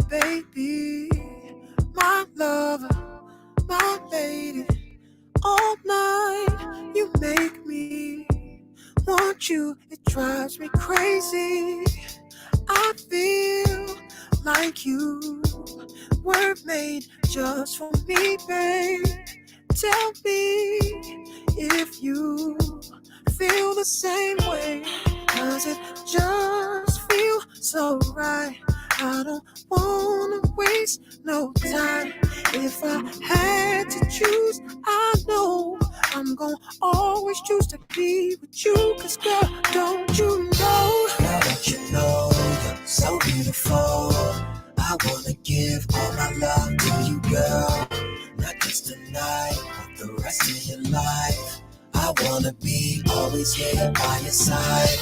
baby, my lover, my lady. All night you make me want you. It drives me crazy. I feel like you were made just for me, babe. Tell me if you feel the same way. Does it just feel so right? I don't wanna waste no time. If I had to choose, I know I'm gonna always choose to be with you. Cause girl, don't you know? Girl, don't you know you're so beautiful? I wanna give all my love to you, girl. Not just tonight, but the rest of your life. I wanna be always here by your side.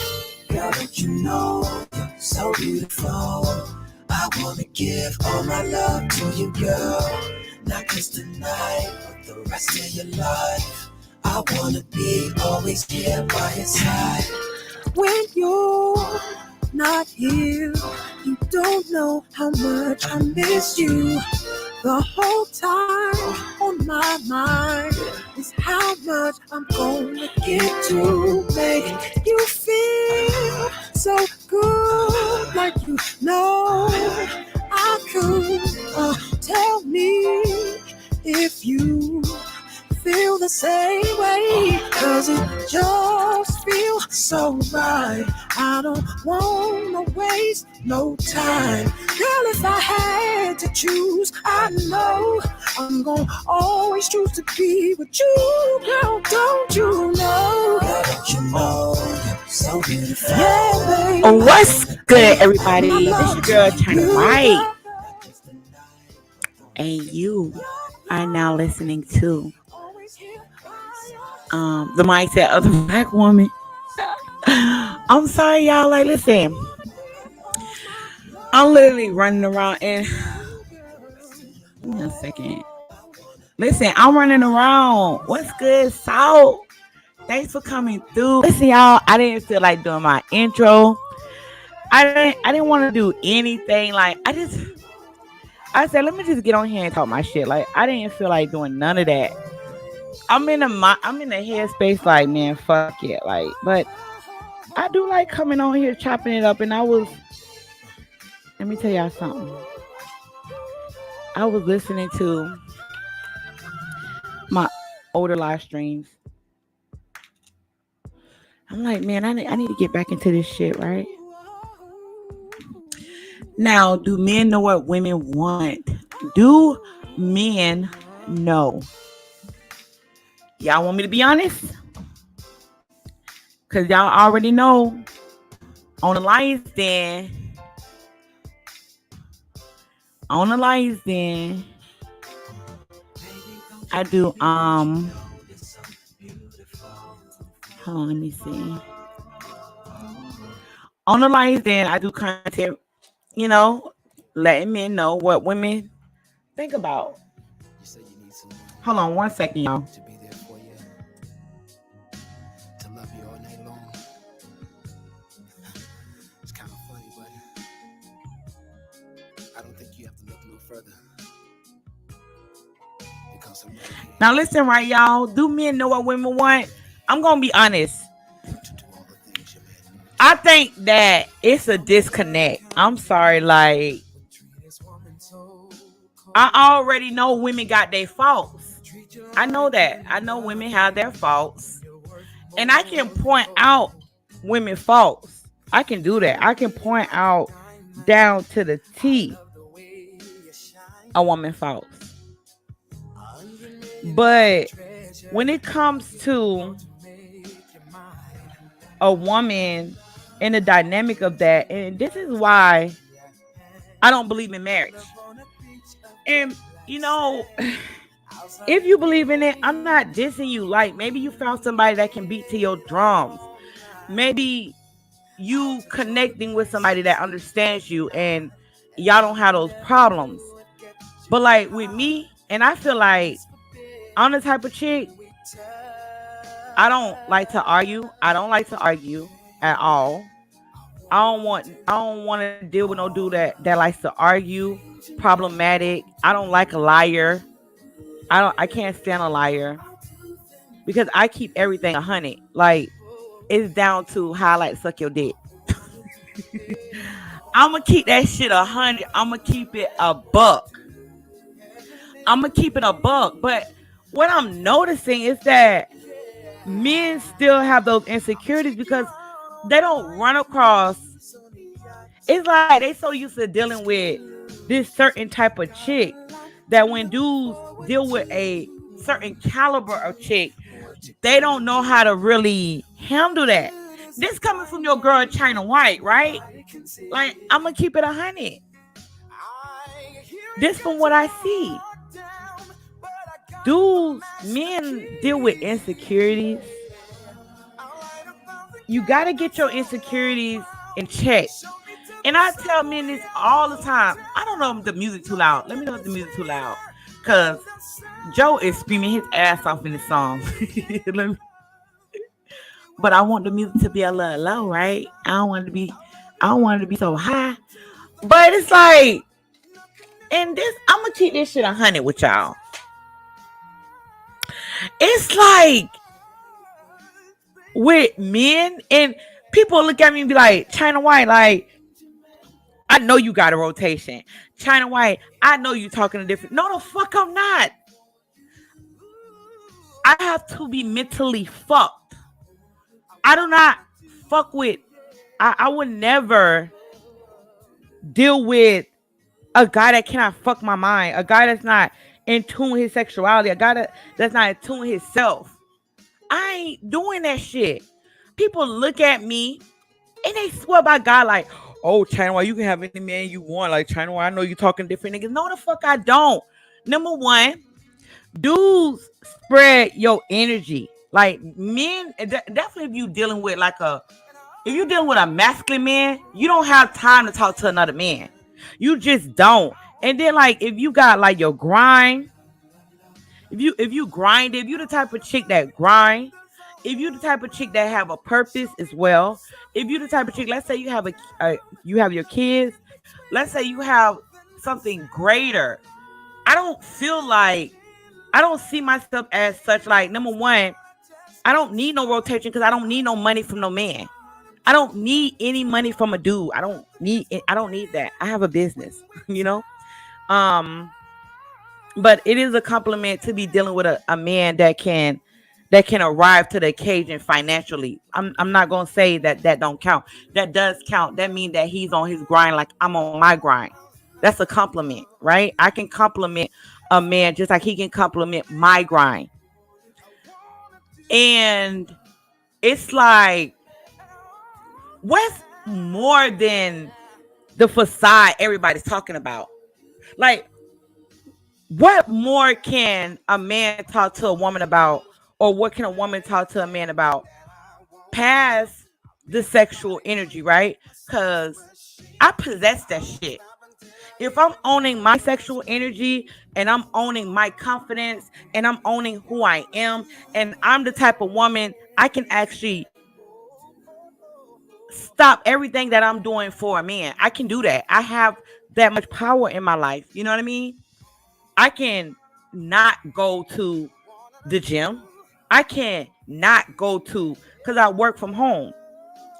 Girl, don't you know you're so beautiful? I wanna give all my love to you, girl. Not just tonight, but the rest of your life. I wanna be always here by your side. When you're not here, you don't know how much I miss you. The whole time on my mind is how much I'm gonna get to make you feel so good, like you know I could. Tell me if you feel the same way, cause it just feels so right. I don't wanna waste no time. Girl, if I had to choose, I know I'm gonna always choose to be with you. Girl, don't you know? Girl, don't you know you're so beautiful? Yeah, baby. What's good, everybody? This your girl, China White. And you are now listening to the mindset of the black woman. I'm sorry, y'all. Like, listen, I'm literally running around and give me a second. Listen, I'm running around. What's good, Salt? Thanks for coming through. Listen, y'all, I didn't feel like doing my intro. I didn't want to do anything. Like, I said, let me just get on here and talk my shit. Like, I didn't feel like doing none of that. I'm in the headspace like, man, fuck it. Like, but I do like coming on here chopping it up. And let me tell y'all something. I was listening to my older live streams. I'm like, man, I need to get back into this shit, right? Now, do men know what women want? Do men know? Y'all want me to be honest? Because y'all already know on the lion's den. I do, hold on, let me see. On the lion's den, I do content, letting men know what women think about. Hold on 1 second, y'all. Now listen, right, y'all. Do men know what women want? I'm gonna be honest. I think that it's a disconnect. I'm sorry, like I already know women got their faults. I know that. I know women have their faults. And I can point out women's faults. I can do that. I can point out down to the T a woman's faults. But when it comes to a woman and the dynamic of that, and this is why I don't believe in marriage. And, if you believe in it, I'm not dissing you. Like, maybe you found somebody that can beat to your drums. Maybe you connecting with somebody that understands you and y'all don't have those problems. But like with me, and I feel like I'm the type of chick, I don't like to argue. I don't like to argue at all. I don't want to deal with no dude that likes to argue problematic. I don't like a liar. I can't stand a liar because I keep everything 100. Like it's down to how I like to suck your dick. I'm gonna keep that shit 100. I'm gonna keep it a buck. I'm gonna keep it a buck. But what I'm noticing is that men still have those insecurities because they don't run across. It's like they so used to dealing with this certain type of chick that when dudes deal with a certain caliber of chick, they don't know how to really handle that. This coming from your girl China White, right? Like I'm gonna keep it 100. This from what I see. Dudes, men deal with insecurities. You gotta get your insecurities in check. And I tell men this all the time. I don't know if the music too loud. Let me know if the music too loud. Cause Joe is screaming his ass off in the song. But I want the music to be a little low, right? I don't want it to be so high. But it's like, and this, I'm gonna keep this shit 100 with y'all. It's like with men and people look at me and be like, China White, like, I know you got a rotation. China White, I know you talking a different. No, the fuck I'm not. I have to be mentally fucked. I do not fuck with. I would never deal with a guy that cannot fuck my mind. A guy that's not in tune with his sexuality. A guy that's not in tune with himself. I ain't doing that shit. People look at me and they swear by God like, oh, China, why you can have any man you want. Like, China, why I know you talking different niggas. No, the fuck I don't. Number one, dudes spread your energy. Like, men, definitely if you dealing with if you're dealing with a masculine man, you don't have time to talk to another man. You just don't. And then, like, if you got, like, your grind, if you grind, if you the type of chick that grind, if you the type of chick that have a purpose as well, if you the type of chick, let's say you have you have your kids, let's say you have something greater. I don't feel like I don't see myself as such. Like, number one, I don't need no rotation because I don't need no money from no man. I don't need any money from a dude. I don't need that. I have a business, you know. Um, but it is a compliment to be dealing with a man that can arrive to the occasion financially. I'm not gonna say that don't count. That does count. That means that he's on his grind like I'm on my grind. That's a compliment, right? I can compliment a man just like he can compliment my grind. And it's like, what's more than the facade everybody's talking about? Like, what more can a man talk to a woman about, or what can a woman talk to a man about past the sexual energy, right? Because I possess that shit. If I'm owning my sexual energy and I'm owning my confidence and I'm owning who I am, and I'm the type of woman I can actually stop everything that I'm doing for a man. I can do that. I have that much power in my life. You know what I mean? I can not go to the gym. I can not go to, because I work from home,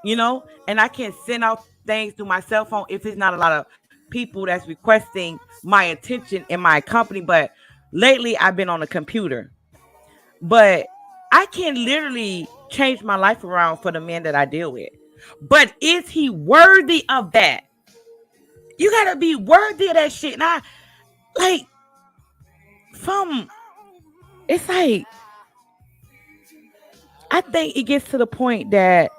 you know, and I can send out things through my cell phone if it's not a lot of people that's requesting my attention in my company. But lately I've been on a computer. But I can literally change my life around for the men that I deal with. But is he worthy of that? You gotta be worthy of that shit. And I like it's like, I think it gets to the point that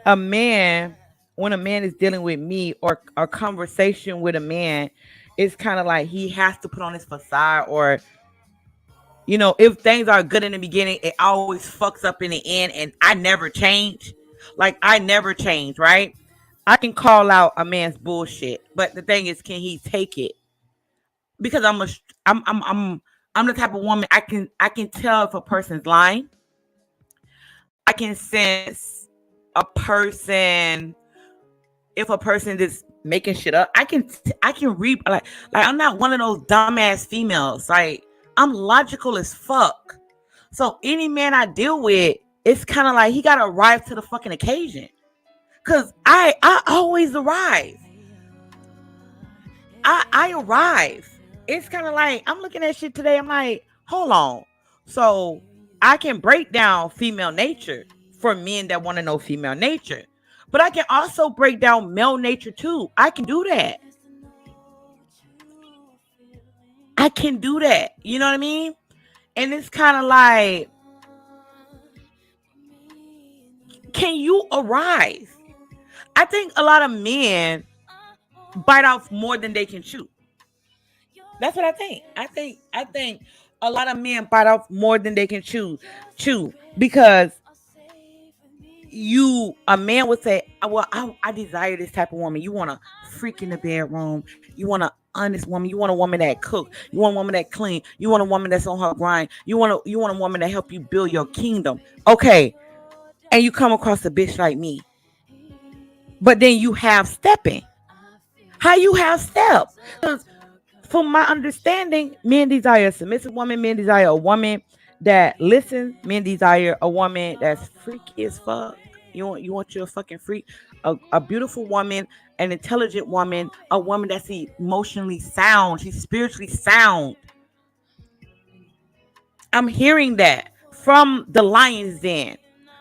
a man, when a man is dealing with me or a conversation with a man, it's kind of like he has to put on his facade, or, you know, if things are good in the beginning, it always fucks up in the end, and I never change. Like, I never change, right? I can call out a man's bullshit, but the thing is, can he take it? Because I'm the type of woman, I can tell if a person's lying. I can sense a person, if a person is making shit up. I can read like I'm not one of those dumbass females. Like I'm logical as fuck. So any man I deal with, it's kind of like he gotta arrive to the fucking occasion. Cause I always arrive. I arrive. It's kind of like I'm looking at shit today. I'm like, hold on. So I can break down female nature for men that want to know female nature, but I can also break down male nature too. I can do that. I can do that. You know what I mean? And it's kind of like, can you arrive? I think a lot of men bite off more than they can chew. That's what I think. I think a lot of men bite off more than they can chew because you a man would say, well, I desire this type of woman. You want a freak in the bedroom. You want an honest woman. You want a woman that cook. You want a woman that clean. You want a woman that's on her grind. You want a woman that help you build your kingdom. Okay, and you come across a bitch like me, but then you have stepping. How you have step? Because from my understanding, men desire a submissive woman. Men desire a woman that listens. Men desire a woman that's freaky as fuck. You want your fucking freak, a beautiful woman, an intelligent woman, a woman that's emotionally sound. She's spiritually sound. I'm hearing that from the Lions Den,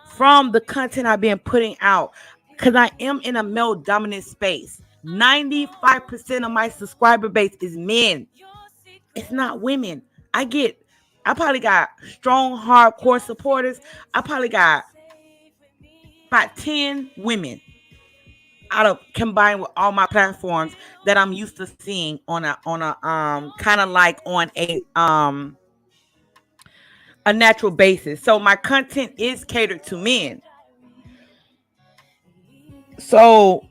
from the content I've been putting out, because I am in a male dominant space. 95% of my subscriber base is men. It's not women. I probably got strong, hardcore supporters. I probably got about 10 women out of combined with all my platforms that I'm used to seeing on a kind of like on a natural basis. So my content is catered to men. So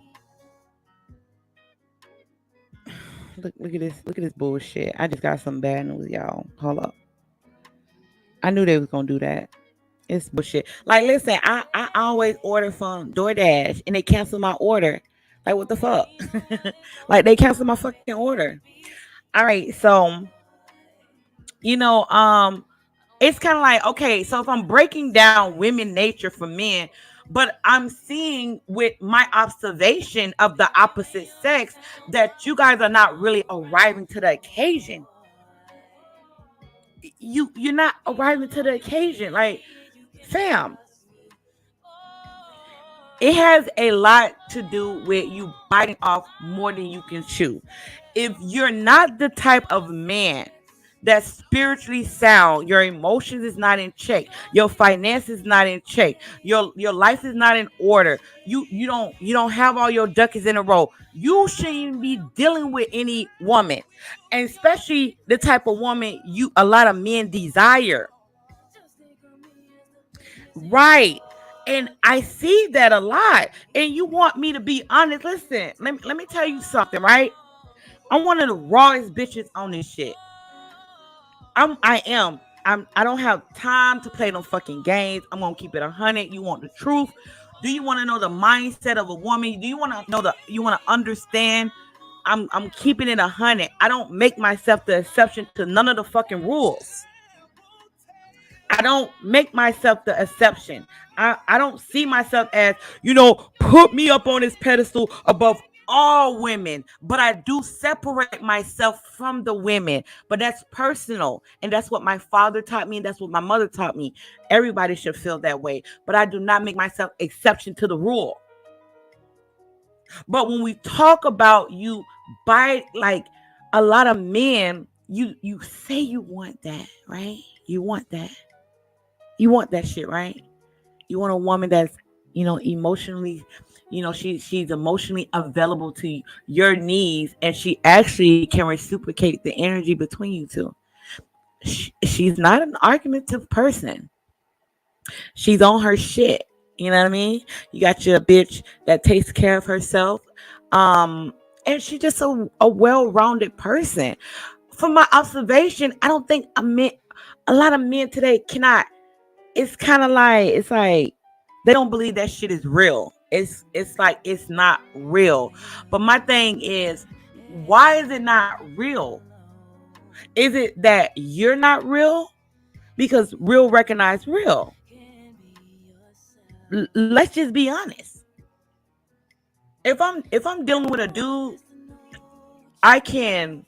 look at this bullshit. I just got some bad news, y'all. Hold up. I knew they was gonna do that. It's bullshit. Like, listen, I always order from DoorDash and they cancel my order. Like, what the fuck? Like, they cancel my fucking order. All right, so you know, it's kind of like, okay, so if I'm breaking down women nature for men, but I'm seeing with my observation of the opposite sex that you guys are not really arriving to the occasion. You're not arriving to the occasion. Like, fam, it has a lot to do with you biting off more than you can chew. If you're not the type of man that's spiritually sound, your emotions is not in check, your finances is not in check, your life is not in order, you don't have all your ducks in a row, you shouldn't be dealing with any woman, and especially the type of woman you a lot of men desire. Right. And I see that a lot. And you want me to be honest. Listen, let me tell you something, right? I'm one of the rawest bitches on this shit. I am. I don't have time to play no fucking games. I'm gonna keep it 100. You want the truth? Do you want to know the mindset of a woman? Do you want to know you want to understand? I'm keeping it 100. I don't make myself the exception to none of the fucking rules. I don't make myself the exception. I don't see myself as, put me up on this pedestal above all women, but I do separate myself from the women. But that's personal. And that's what my father taught me. And that's what my mother taught me. Everybody should feel that way. But I do not make myself exception to the rule. But when we talk about you by like a lot of men, you say you want that, right? You want that. You want that shit, right? You want a woman that's, emotionally, she's emotionally available to your needs, and she actually can reciprocate the energy between you two. She's not an argumentative person. She's on her shit. You know what I mean? You got your bitch that takes care of herself. And she's just a well-rounded person. From my observation, I don't think a lot of men today cannot. It's like they don't believe that shit is real. It's like it's not real. But my thing is, why is it not real? Is it that you're not real? Because real recognize real. Let's just be honest. If I'm dealing with a dude, I can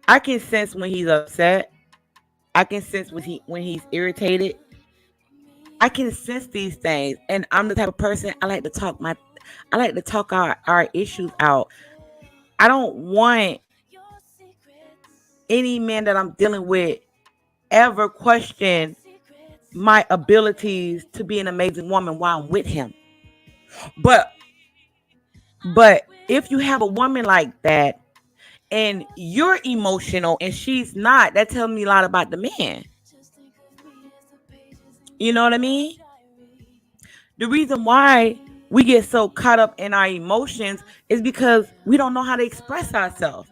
I can sense when he's upset. I can sense when he's irritated. I can sense these things, and I'm the type of person I like to talk our issues out. I don't want any man that I'm dealing with ever question my abilities to be an amazing woman while I'm with him. But if you have a woman like that and you're emotional and she's not, that tells me a lot about the man. You know what I mean? The reason why we get so caught up in our emotions is because we don't know how to express ourselves.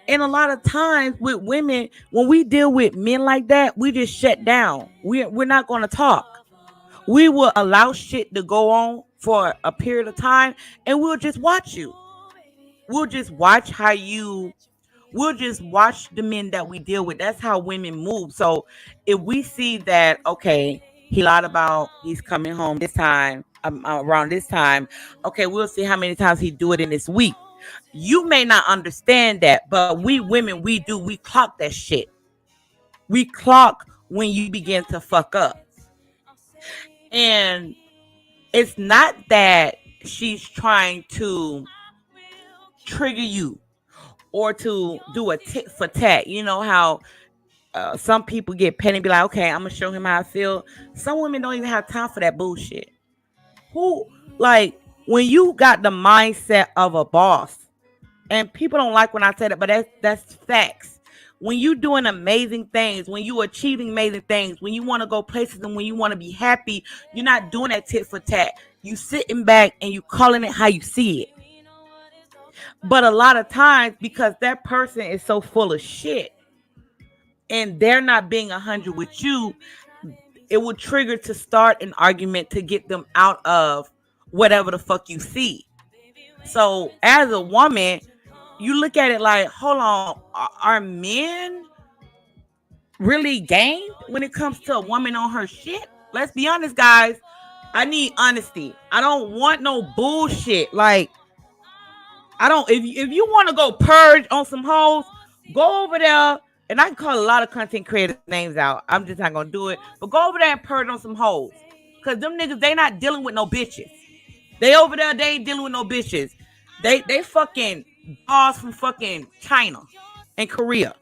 And a lot of times with women, when we deal with men like that, we just shut down. We're not going to talk. We will allow shit to go on for a period of time, and we'll just watch you. We'll just watch how you we'll just watch the men that we deal with. That's how women move. So if we see that, okay, he lied about he's coming home this time, around this time, okay, we'll see how many times he do it in this week. You may not understand that, but we women, we clock that shit. We clock when you begin to fuck up. And it's not that she's trying to trigger you or to do a tit for tat. You know how some people get petty and be like, okay, I'm gonna show him how I feel. Some women don't even have time for that bullshit. Who, like, when you got the mindset of a boss, and people don't like when I say that, but that's facts. When you doing amazing things, when you achieving amazing things, when you want to go places and when you want to be happy, you're not doing that tit for tat. You sitting back and you calling it how you see it. But a lot of times, because that person is so full of shit and they're not being 100 with you, it will trigger to start an argument to get them out of whatever the fuck you see. So as a woman, you look at it like, hold on, are men really gained when it comes to a woman on her shit? Let's be honest, guys. I need honesty. I don't want no bullshit. Like, I don't. If you want to go purge on some hoes, go over there. And I can call a lot of content creators names out. I'm just not gonna do it. But go over there and purge on some hoes, cause them niggas, they not dealing with no bitches. They over there, they ain't dealing with no bitches. They fucking balls from fucking China and Korea,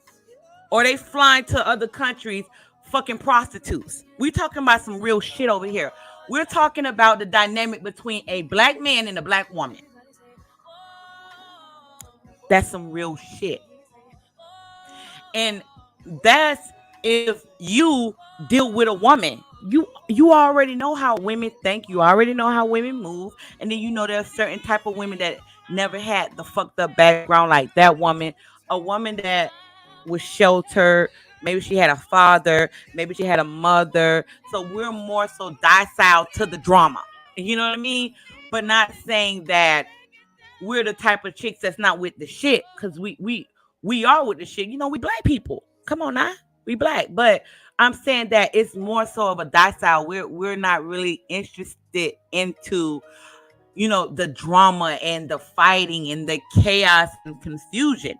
or they flying to other countries, fucking prostitutes. We talking about some real shit over here. We're talking about the dynamic between a black man and a black woman. That's some real shit. And that's if you deal with a woman. You already know how women think. You already know how women move. And then you know there's certain type of women that never had the fucked up background like that woman. A woman that was sheltered. Maybe she had a father. Maybe she had a mother. So we're more so docile to the drama. You know what I mean? But not saying that we're the type of chicks that's not with the shit, because we are with the shit. You know, we black people. Come on now, we black. But I'm saying that it's more so of a docile. We're not really interested into, you know, the drama and the fighting and the chaos and confusion.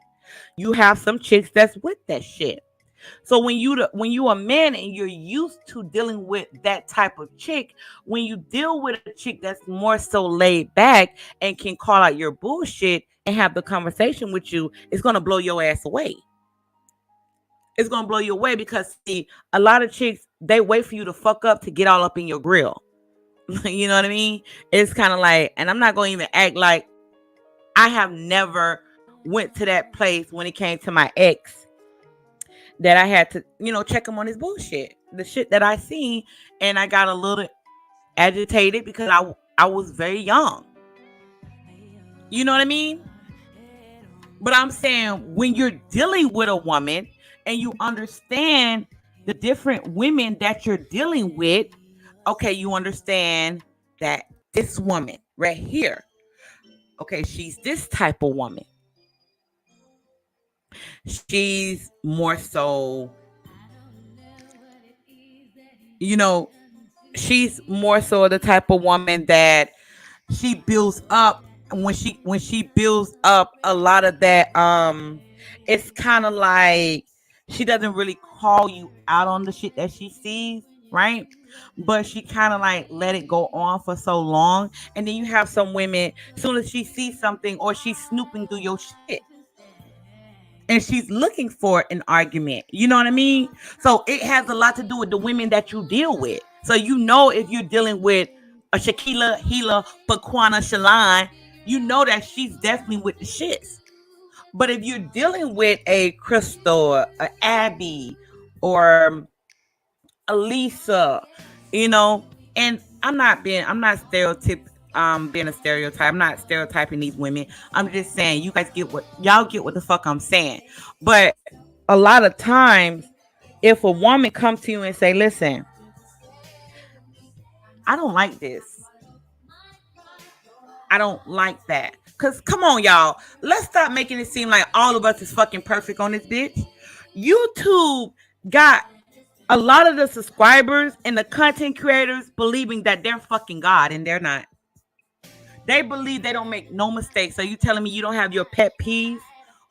You have some chicks that's with that shit. So when you a man and you're used to dealing with that type of chick, when you deal with a chick that's more so laid back and can call out your bullshit and have the conversation with you, it's gonna blow your ass away. It's gonna blow you away because, see, a lot of chicks, they wait for you to fuck up to get all up in your grill. You know what I mean? It's kind of like, and I'm not gonna even act like I have never went to that place when it came to my ex, that I had to, you know, check him on his bullshit, the shit that I seen, and I got a little agitated because I was very young. You know what I mean? But I'm saying, when you're dealing with a woman and you understand the different women that you're dealing with, okay, you understand that this woman right here. Okay, she's this type of woman. She's more so, you know, she's more so the type of woman that she builds up. When she builds up a lot of that, it's kind of like she doesn't really call you out on the shit that she sees, right? But she kind of like let it go on for so long, and then you have some women, soon as she sees something or she's snooping through your shit and she's looking for an argument. You know what I mean? So it has a lot to do with the women that you deal with. So you know if you're dealing with a Shakila, Hila, Paquana, Shalon, you know that she's definitely with the shits. But if you're dealing with a Crystal, a Abby, or a Lisa, you know, and I'm not being a stereotype. I'm not stereotyping these women. I'm just saying you guys get what the fuck I'm saying. But a lot of times, if a woman comes to you and say, "Listen, I don't like this. I don't like that." Cause come on, y'all, let's stop making it seem like all of us is fucking perfect on this bitch. YouTube got a lot of the subscribers and the content creators believing that they're fucking God and they're not. They believe they don't make no mistakes. So you telling me you don't have your pet peeves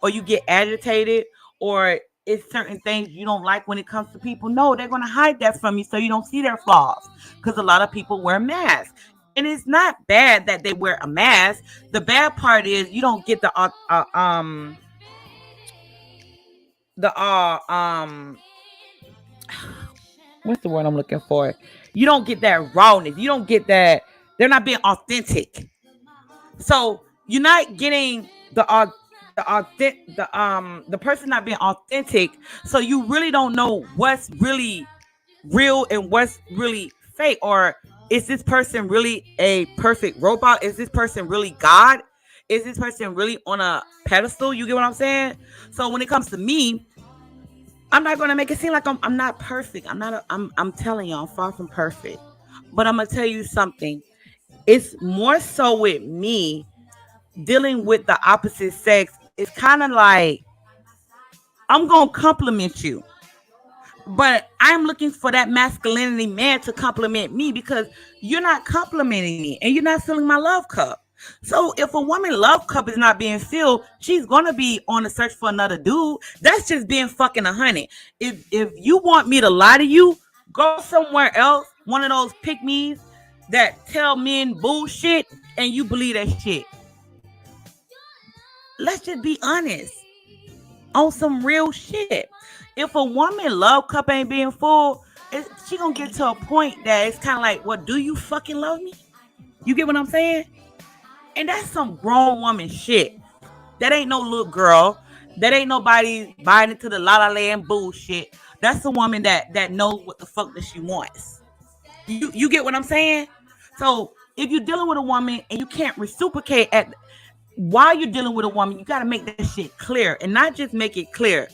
or you get agitated or it's certain things you don't like when it comes to people? No, they're going to hide that from you so you don't see their flaws because a lot of people wear masks. And it's not bad that they wear a mask. The bad part is you don't get the what's the word I'm looking for? You don't get that rawness. You don't get that. They're not being authentic. So you're not getting the person not being authentic. So you really don't know what's really real and what's really fake. Or is this person really a perfect robot? Is this person really God? Is this person really on a pedestal? You get what I'm saying? So when it comes to me, I'm not gonna make it seem like I'm not perfect. I'm telling you, I'm far from perfect. But I'm gonna tell you something. It's more so with me dealing with the opposite sex. It's kind of like I'm gonna compliment you, but I'm looking for that masculinity man to compliment me because you're not complimenting me and you're not filling my love cup. So if a woman love cup is not being filled, she's gonna be on the search for another dude. That's just being fucking 100. If you want me to lie to you, go somewhere else. One of those pick me's that tell men bullshit and you believe that shit. Let's just be honest on some real shit. If a woman love cup ain't being full, she gonna get to a point that it's kind of like, well, do you fucking love me? You get what I'm saying? And that's some grown woman shit. That ain't no little girl. That ain't nobody buying into the la la land bullshit. That's the woman that knows what the fuck that she wants. You get what I'm saying? So if you're dealing with a woman and you can't reciprocate at while you're dealing with a woman, you got to make that shit clear and not just make it clear.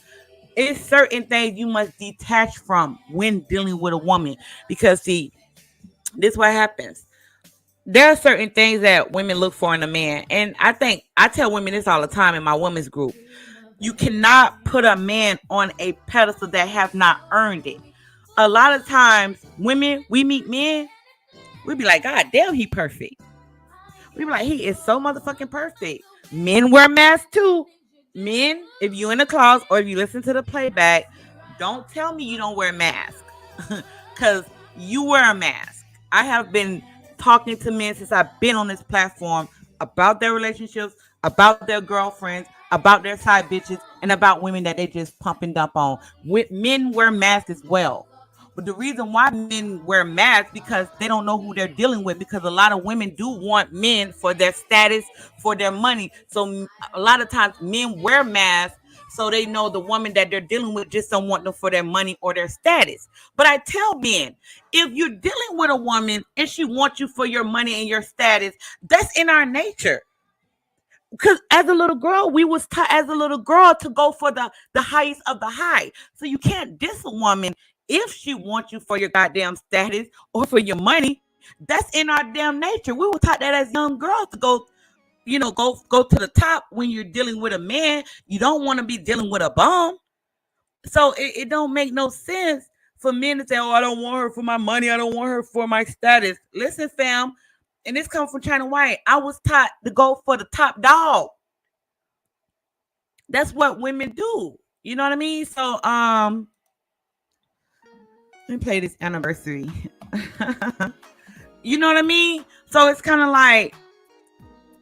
It's certain things you must detach from when dealing with a woman because see, this is what happens. There are certain things that women look for in a man, and I think I tell women this all the time in my women's group. You cannot put a man on a pedestal that have not earned it. A lot of times, women we meet men, we be like, God damn, he perfect. We be like, he is so motherfucking perfect. Men wear masks too. Men, if you in the closet or if you listen to the playback, don't tell me you don't wear masks. Cause you wear a mask. I have been talking to men since I've been on this platform about their relationships, about their girlfriends, about their side bitches, and about women that they just pump and dump on. Men wear masks as well. But the reason why men wear masks because they don't know who they're dealing with because a lot of women do want men for their status, for their money. So a lot of times men wear masks so they know the woman that they're dealing with just don't want them for their money or their status. But I tell men, if you're dealing with a woman and she wants you for your money and your status, that's in our nature. Because as a little girl, we was taught as a little girl to go for the highest of the high. So you can't diss a woman if she wants you for your goddamn status or for your money. That's in our damn nature. We were taught that as young girls to go, go to the top when you're dealing with a man. You don't want to be dealing with a bum. So it don't make no sense for men to say, "Oh, I don't want her for my money. I don't want her for my status." Listen, fam, and this comes from China White. I was taught to go for the top dog. That's what women do. You know what I mean? So let me play this anniversary. You know what I mean? So it's kind of like,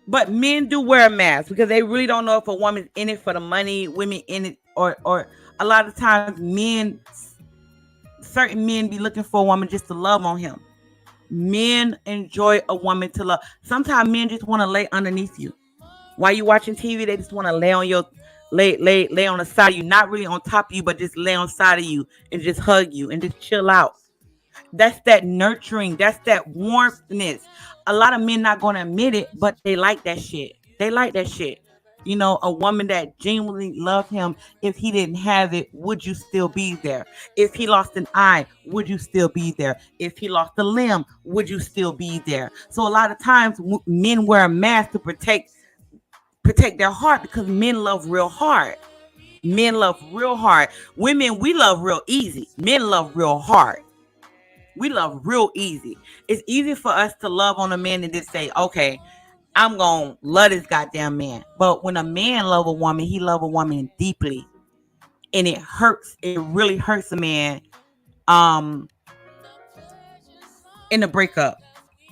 but men do wear a mask because they really don't know if a woman's in it for the money, women in it, or a lot of times certain men be looking for a woman just to love on him. Men enjoy a woman to love. Sometimes men just want to lay underneath you. While you watching TV, they just want to lay on your lay on the side of you, not really on top of you, but just lay on the side of you and just hug you and just chill out. That's that nurturing. That's that warmthness. A lot of men not gonna admit it, but they like that shit. They like that shit. A woman that genuinely loved him. If he didn't have it, would you still be there? If he lost an eye, would you still be there? If he lost a limb, would you still be there? So a lot of times men wear a mask to protect their heart because men love real hard. Men love real hard. Women, we love real easy. Men love real hard. We love real easy. It's easy for us to love on a man and just say, okay, I'm going to love this goddamn man. But when a man love a woman, he love a woman deeply. And it hurts. It really hurts a man in the breakup.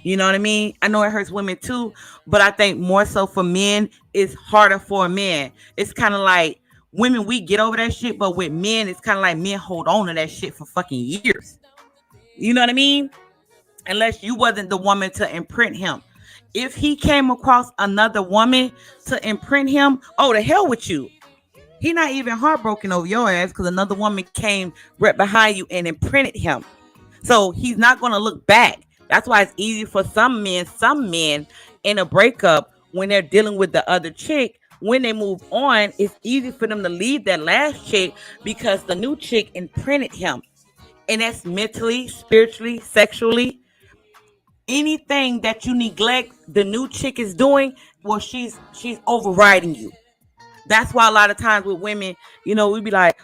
You know what I mean? I know it hurts women too, but I think more so for men, it's harder for a man. It's kind of like women, we get over that shit, but with men, it's kind of like men hold on to that shit for fucking years. You know what I mean? Unless you wasn't the woman to imprint him. If he came across another woman to imprint him, oh, the hell with you. He not even heartbroken over your ass because another woman came right behind you and imprinted him. So he's not going to look back. That's why it's easy for some men in a breakup when they're dealing with the other chick. When they move on, it's easy for them to leave that last chick because the new chick imprinted him. And that's mentally, spiritually, sexually. Anything that you neglect, the new chick is doing, well, she's overriding you. That's why a lot of times with women, we be like,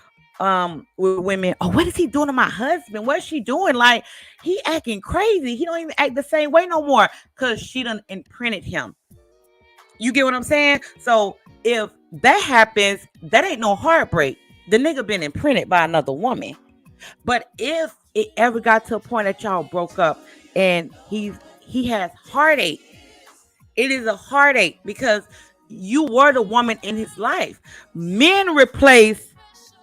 with women, oh, what is he doing to my husband? What's she doing? Like, he acting crazy. He don't even act the same way no more because she done imprinted him. You get what I'm saying? So if that happens, that ain't no heartbreak. The nigga been imprinted by another woman. But if it ever got to a point that y'all broke up and he has heartache, it is a heartache because you were the woman in his life. Men replace,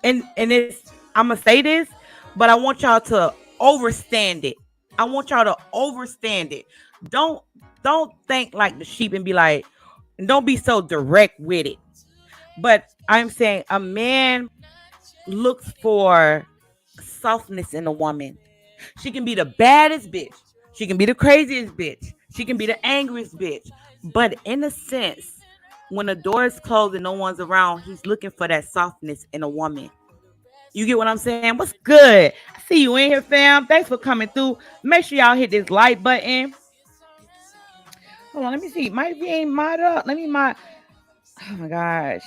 and it's, I'm gonna say this, but I want y'all to overstand it. I want y'all to overstand it. Don't think like the sheep and be like, and don't be so direct with it. But I'm saying a man looks for softness in a woman. She can be the baddest bitch. She can be the craziest bitch. She can be the angriest bitch. But in a sense, when the door is closed and no one's around, he's looking for that softness in a woman. You get what I'm saying? What's good? I see you in here, fam. Thanks for coming through. Make sure y'all hit this like button. Hold on, let me see. Might be ain't mod up. Let me mod. Oh my gosh.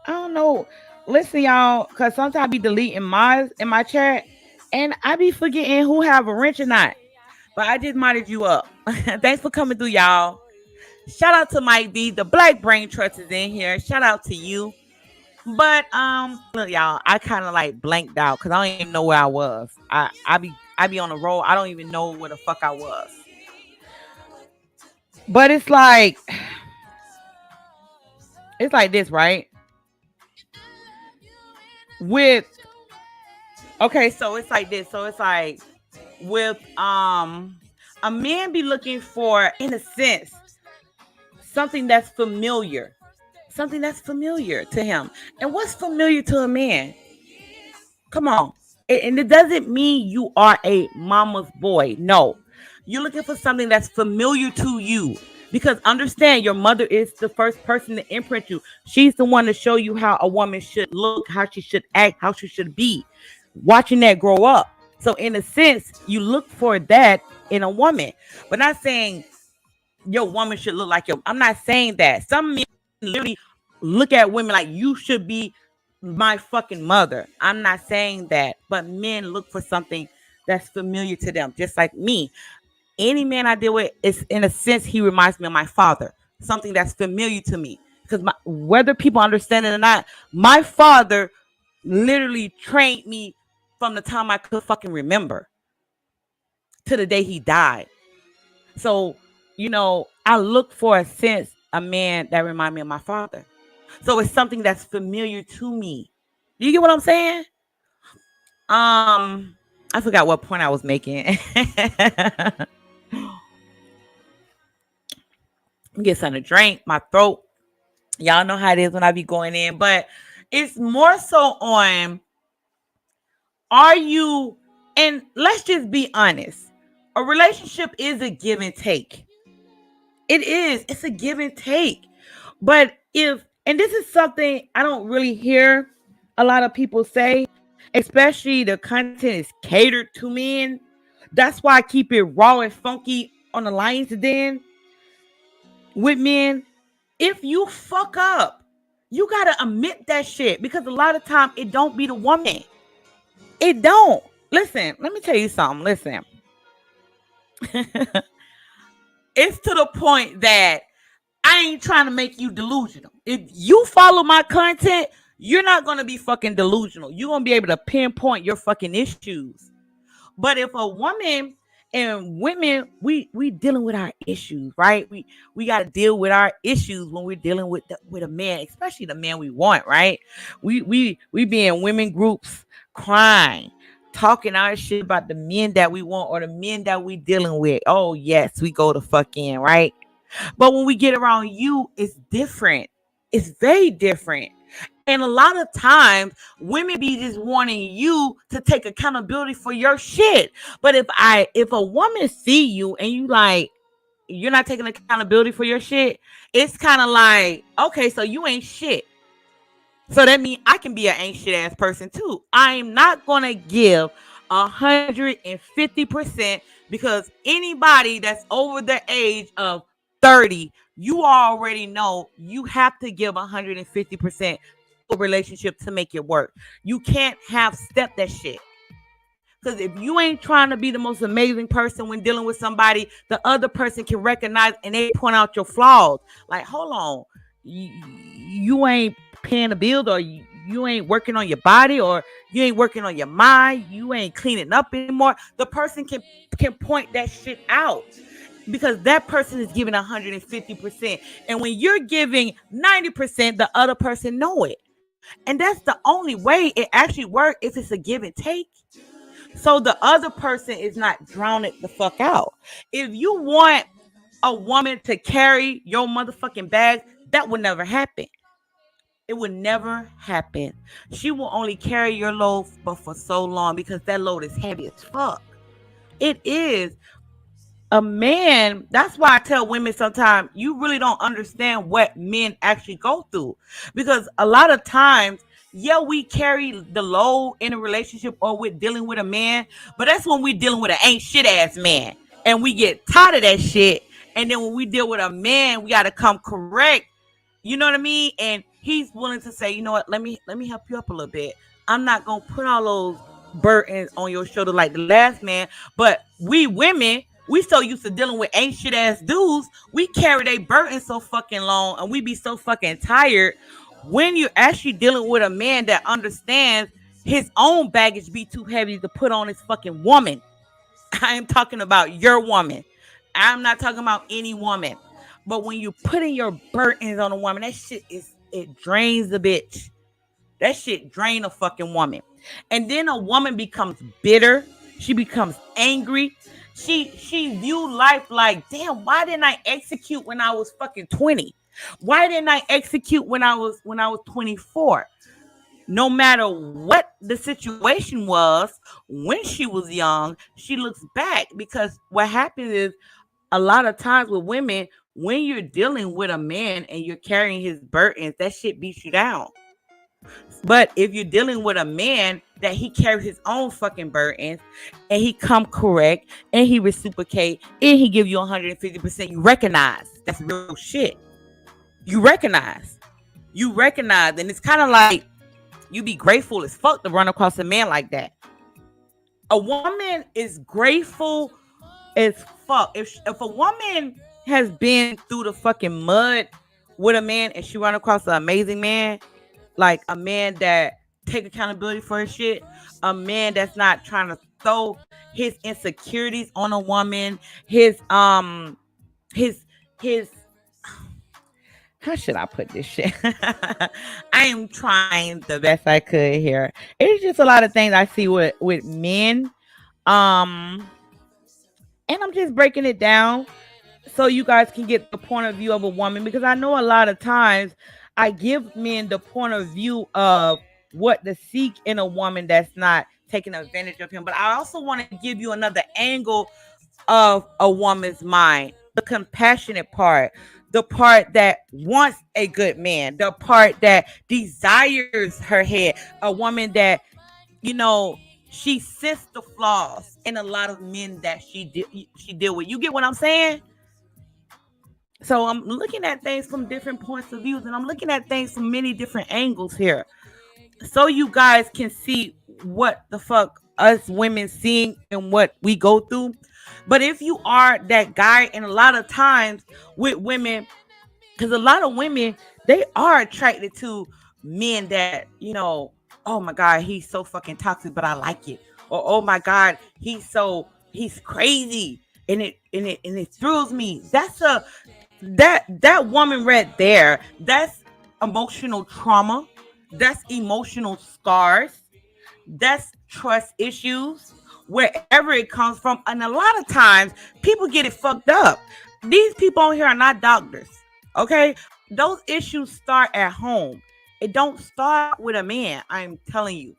I don't know. Listen, y'all, because sometimes I be deleting mods in my chat and I be forgetting who have a wrench or not. But I just modded you up. Thanks for coming through, y'all. Shout out to Mike B. The Black Brain Trust is in here. Shout out to you. But look, y'all, I kind of like blanked out because I don't even know where I was. I be on the road. I don't even know where the fuck I was. But it's like this, right? With okay, so it's like this. So it's like with a man be looking for, in a sense, something that's familiar. Something that's familiar to him. And what's familiar to a man? Come on. And it doesn't mean you are a mama's boy. No. You're looking for something that's familiar to you. Because understand, your mother is the first person to imprint you. She's the one to show you how a woman should look, how she should act, how she should be. Watching that grow up. So in a sense, you look for that in a woman. But not saying your woman should look like your. I'm not saying that. Some men literally look at women like you should be my fucking mother. I'm not saying that. But men look for something that's familiar to them, just like me. Any man I deal with is, in a sense, he reminds me of my father, something that's familiar to me. Because whether people understand it or not, my father literally trained me from the time I could fucking remember to the day he died. So, I look for a man that reminds me of my father. So it's something that's familiar to me. Do you get what I'm saying? I forgot what point I was making. Get something to drink. My throat. Y'all know how it is when I be going in. But it's more so on, are you, and let's just be honest. A relationship is a give and take. It is. It's a give and take. But and this is something I don't really hear a lot of people say, especially the content is catered to men. That's why I keep it raw and funky on the Lions Den with men. If you fuck up, you gotta admit that shit, because a lot of time it don't be the woman. It don't. Listen, let me tell you something. Listen. It's to the point that I ain't trying to make you delusional. If you follow my content, you're not going to be fucking delusional. You're going to be able to pinpoint your fucking issues. But if a woman and women, we dealing with our issues, right? We got to deal with our issues when we're dealing with a man, especially the man we want, right? We be in women groups crying, talking our shit about the men that we want or the men that we dealing with. Oh yes, we go to fuck in, right? But when we get around you, it's different. It's very different. And a lot of times women be just wanting you to take accountability for your shit. But if a woman see you and you're not taking accountability for your shit, it's kind of like, okay, so you ain't shit. So that means I can be an ain't shit ass person too. I am not gonna give 150%, because anybody that's over the age of 30, you already know you have to give 150% to a relationship to make it work. You can't half step that shit. Because if you ain't trying to be the most amazing person when dealing with somebody, the other person can recognize and they point out your flaws. Like, hold on, you ain't paying the bill, or you ain't working on your body, or you ain't working on your mind, you ain't cleaning up anymore. The person can point that shit out, because that person is giving 150%. And when you're giving 90%, the other person know it. And that's the only way it actually works, if it's a give and take. So the other person is not drowning the fuck out. If you want a woman to carry your motherfucking bag, that would never happen. It would never happen. She will only carry your load but for so long, because that load is heavy as fuck. It is. A man, that's why I tell women sometimes, you really don't understand what men actually go through. Because a lot of times, yeah, we carry the load in a relationship or we're dealing with a man, but that's when we're dealing with an ain't shit ass man. And we get tired of that shit. And then when we deal with a man, we got to come correct. You know what I mean? And he's willing to say, you know what, let me help you up a little bit. I'm not going to put all those burdens on your shoulder like the last man. But we women, we so used to dealing with ain't shit ass dudes, we carry their burden so fucking long, and we be so fucking tired. When you're actually dealing with a man that understands his own baggage be too heavy to put on his fucking woman. I am talking about your woman. I'm not talking about any woman. But when you putting your burdens on a woman, that shit it drains the bitch. That shit drain a fucking woman. And then a woman becomes bitter. She becomes angry. She view life like, damn, why didn't I execute when I was fucking 20? Why didn't I execute when I was 24? No matter what the situation was when she was young, she looks back, because what happens is, a lot of times with women, when you're dealing with a man and you're carrying his burdens, that shit beats you down. But if you're dealing with a man that he carries his own fucking burdens and he come correct and he reciprocate and he give you 150%, you recognize that's real shit. You recognize. You recognize. And it's kind of like you be grateful as fuck to run across a man like that. A woman is grateful as fuck. If a woman has been through the fucking mud with a man and she run across an amazing man, like a man that take accountability for his shit, a man that's not trying to throw his insecurities on a woman, his how should I put this shit? I am trying the best I could here. It's just a lot of things I see with men. Um and I'm just breaking it down so you guys can get the point of view of a woman, because I know a lot of times I give men the point of view of what to seek in a woman that's not taking advantage of him. But I also want to give you another angle of a woman's mind, the compassionate part, the part that wants a good man, the part that desires her head, a woman that, you know, she sees the flaws in a lot of men that she deal with. You get what I'm saying? So I'm looking at things from different points of views, and I'm looking at things from many different angles here, so you guys can see what the fuck us women seeing and what we go through. But if you are that guy, and a lot of times with women, because a lot of women, they are attracted to men that, oh my god, he's so fucking toxic, but I like it. Or oh my god, he's crazy, and it thrills me. That woman right there, that's emotional trauma, that's emotional scars, that's trust issues, wherever it comes from. And a lot of times people get it fucked up. These people on here are not doctors, okay? Those issues start at home. It don't start with a man, I'm telling you.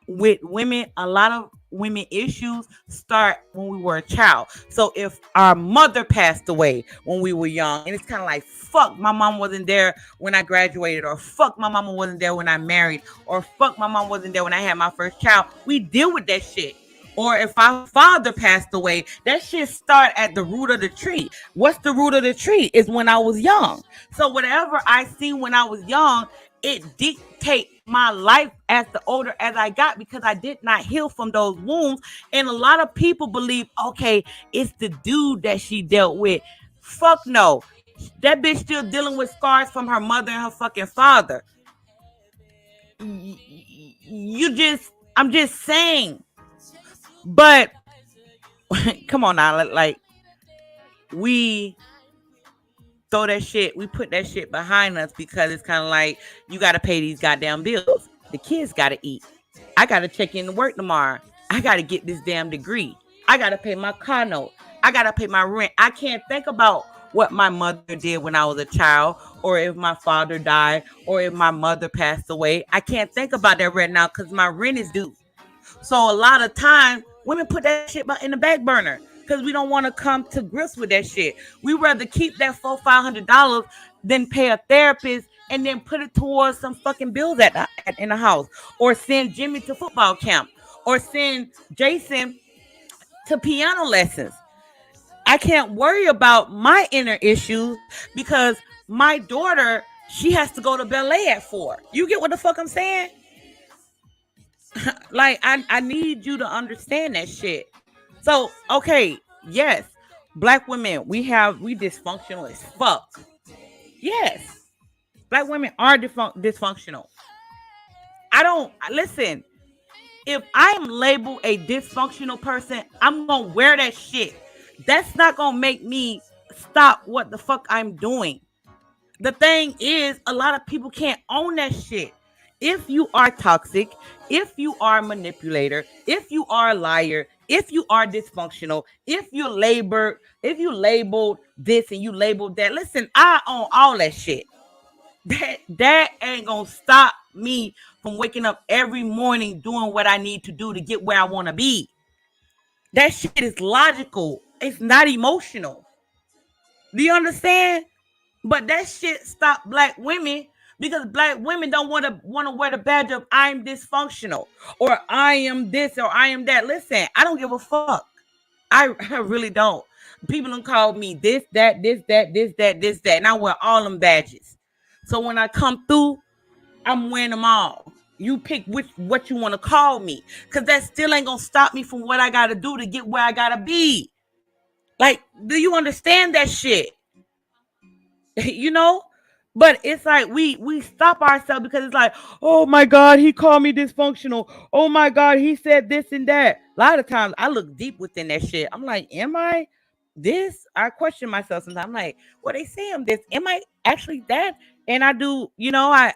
With women, a lot of women issues start when we were a child. So if our mother passed away when we were young, and it's kind of like, fuck, my mom wasn't there when I graduated, or fuck, my mama wasn't there when I married, or fuck, my mom wasn't there when I had my first child. We deal with that shit. Or if our father passed away, that shit start at the root of the tree. What's the root of the tree? Is when I was young. So whatever I seen when I was young, it dictate my life as the older as I got, because I did not heal from those wounds. And a lot of people believe, okay, it's the dude that she dealt with. Fuck no. That bitch still dealing with scars from her mother and her fucking father. I'm just saying. But come on now, like, we throw that shit, we put that shit behind us, because it's kind of like, you got to pay these goddamn bills. The kids got to eat. I got to check in to work tomorrow. I got to get this damn degree. I got to pay my car note. I got to pay my rent. I can't think about what my mother did when I was a child, or if my father died, or if my mother passed away. I can't think about that right now because my rent is due. So a lot of time, women put that shit in the back burner because we don't want to come to grips with that shit. We rather keep that $400-500 than pay a therapist and then put it towards some fucking bills in the house, or send Jimmy to football camp, or send Jason to piano lessons. I can't worry about my inner issues because my daughter, she has to go to ballet at 4. You get what the fuck I'm saying? Like, I need you to understand that shit. So, okay, yes, black women, we dysfunctional as fuck. Yes, black women are dysfunctional. Listen, if I am labeled a dysfunctional person, I'm gonna wear that shit. That's not gonna make me stop what the fuck I'm doing. The thing is, a lot of people can't own that shit. If you are toxic, if you are a manipulator, if you are a liar, if you are dysfunctional, if you labeled this and you labeled that, listen, I own all that shit. That ain't gonna stop me from waking up every morning doing what I need to do to get where I want to be. That shit is logical. It's not emotional. Do you understand? But that shit stopped black women because black women don't want to wear the badge of I'm dysfunctional or I am this or I am that. Listen, I don't give a fuck. I really don't. People don't call me this, that, this, that, this, that, this, that, and I wear all them badges. So when I come through, I'm wearing them all. You pick what you want to call me, cause that still ain't gonna stop me from what I gotta do to get where I gotta be. Like, do you understand that shit? you know but it's like we stop ourselves because it's like, oh my god, he called me dysfunctional, oh my god, he said this and that. A lot of times I look deep within that shit. I'm like, am I this? I question myself sometimes. I'm like, well, they say I'm this, am I actually that? And I do, I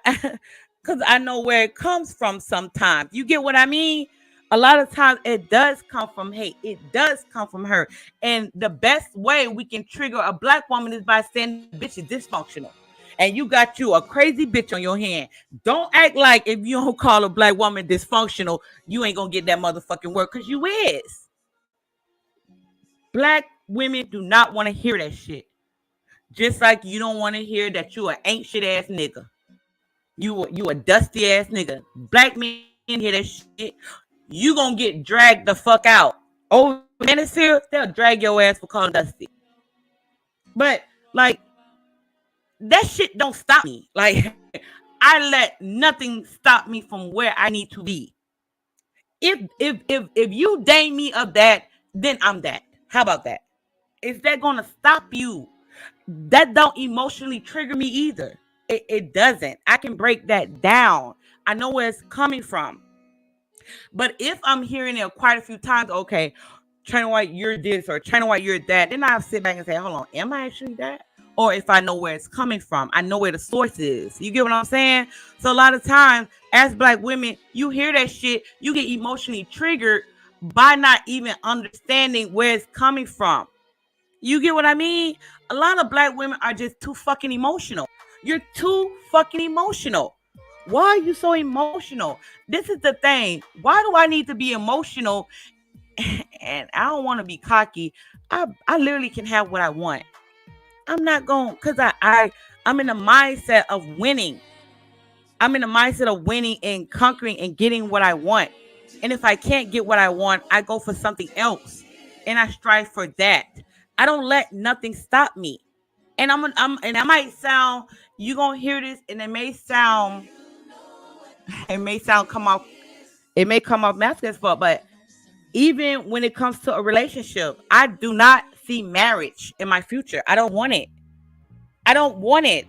because I know where it comes from. Sometimes, you get what I mean. A lot of times it does come from hate, it does come from her. And the best way we can trigger a black woman is by saying that bitch is dysfunctional. And you got you a crazy bitch on your hand. Don't act like if you don't call a black woman dysfunctional, you ain't gonna get that motherfucking work, because you is. Black women do not want to hear that shit. Just like you don't want to hear that you an ain't shit ass nigga. You a dusty ass nigga. Black men hear that shit. You gonna get dragged the fuck out. Oh, man, it's serious. They'll drag your ass for calling dusty. But like, that shit don't stop me. Like, I let nothing stop me from where I need to be. If you deign me of that, then I'm that. How about that? Is that gonna stop you? That don't emotionally trigger me either. It doesn't. I can break that down. I know where it's coming from. But if I'm hearing it quite a few times, okay, China White, you're this, or China White, you're that, then I'll sit back and say, hold on, am I actually that? Or if I know where it's coming from, I know where the source is. You get what I'm saying? So a lot of times, as black women, you hear that shit, you get emotionally triggered by not even understanding where it's coming from. You get what I mean? A lot of black women are just too fucking emotional. You're too fucking emotional. Why are you so emotional? This is the thing. Why do I need to be emotional? And I don't want to be cocky. I literally can have what I want. I'm not going, because I'm in the mindset of winning. I'm in the mindset of winning and conquering and getting what I want. And if I can't get what I want, I go for something else. And I strive for that. I don't let nothing stop me. And and I might sound, you gonna hear this, and it may come off masculine as fuck, but even when it comes to a relationship, I do not see marriage in my future. I don't want it. I don't want it.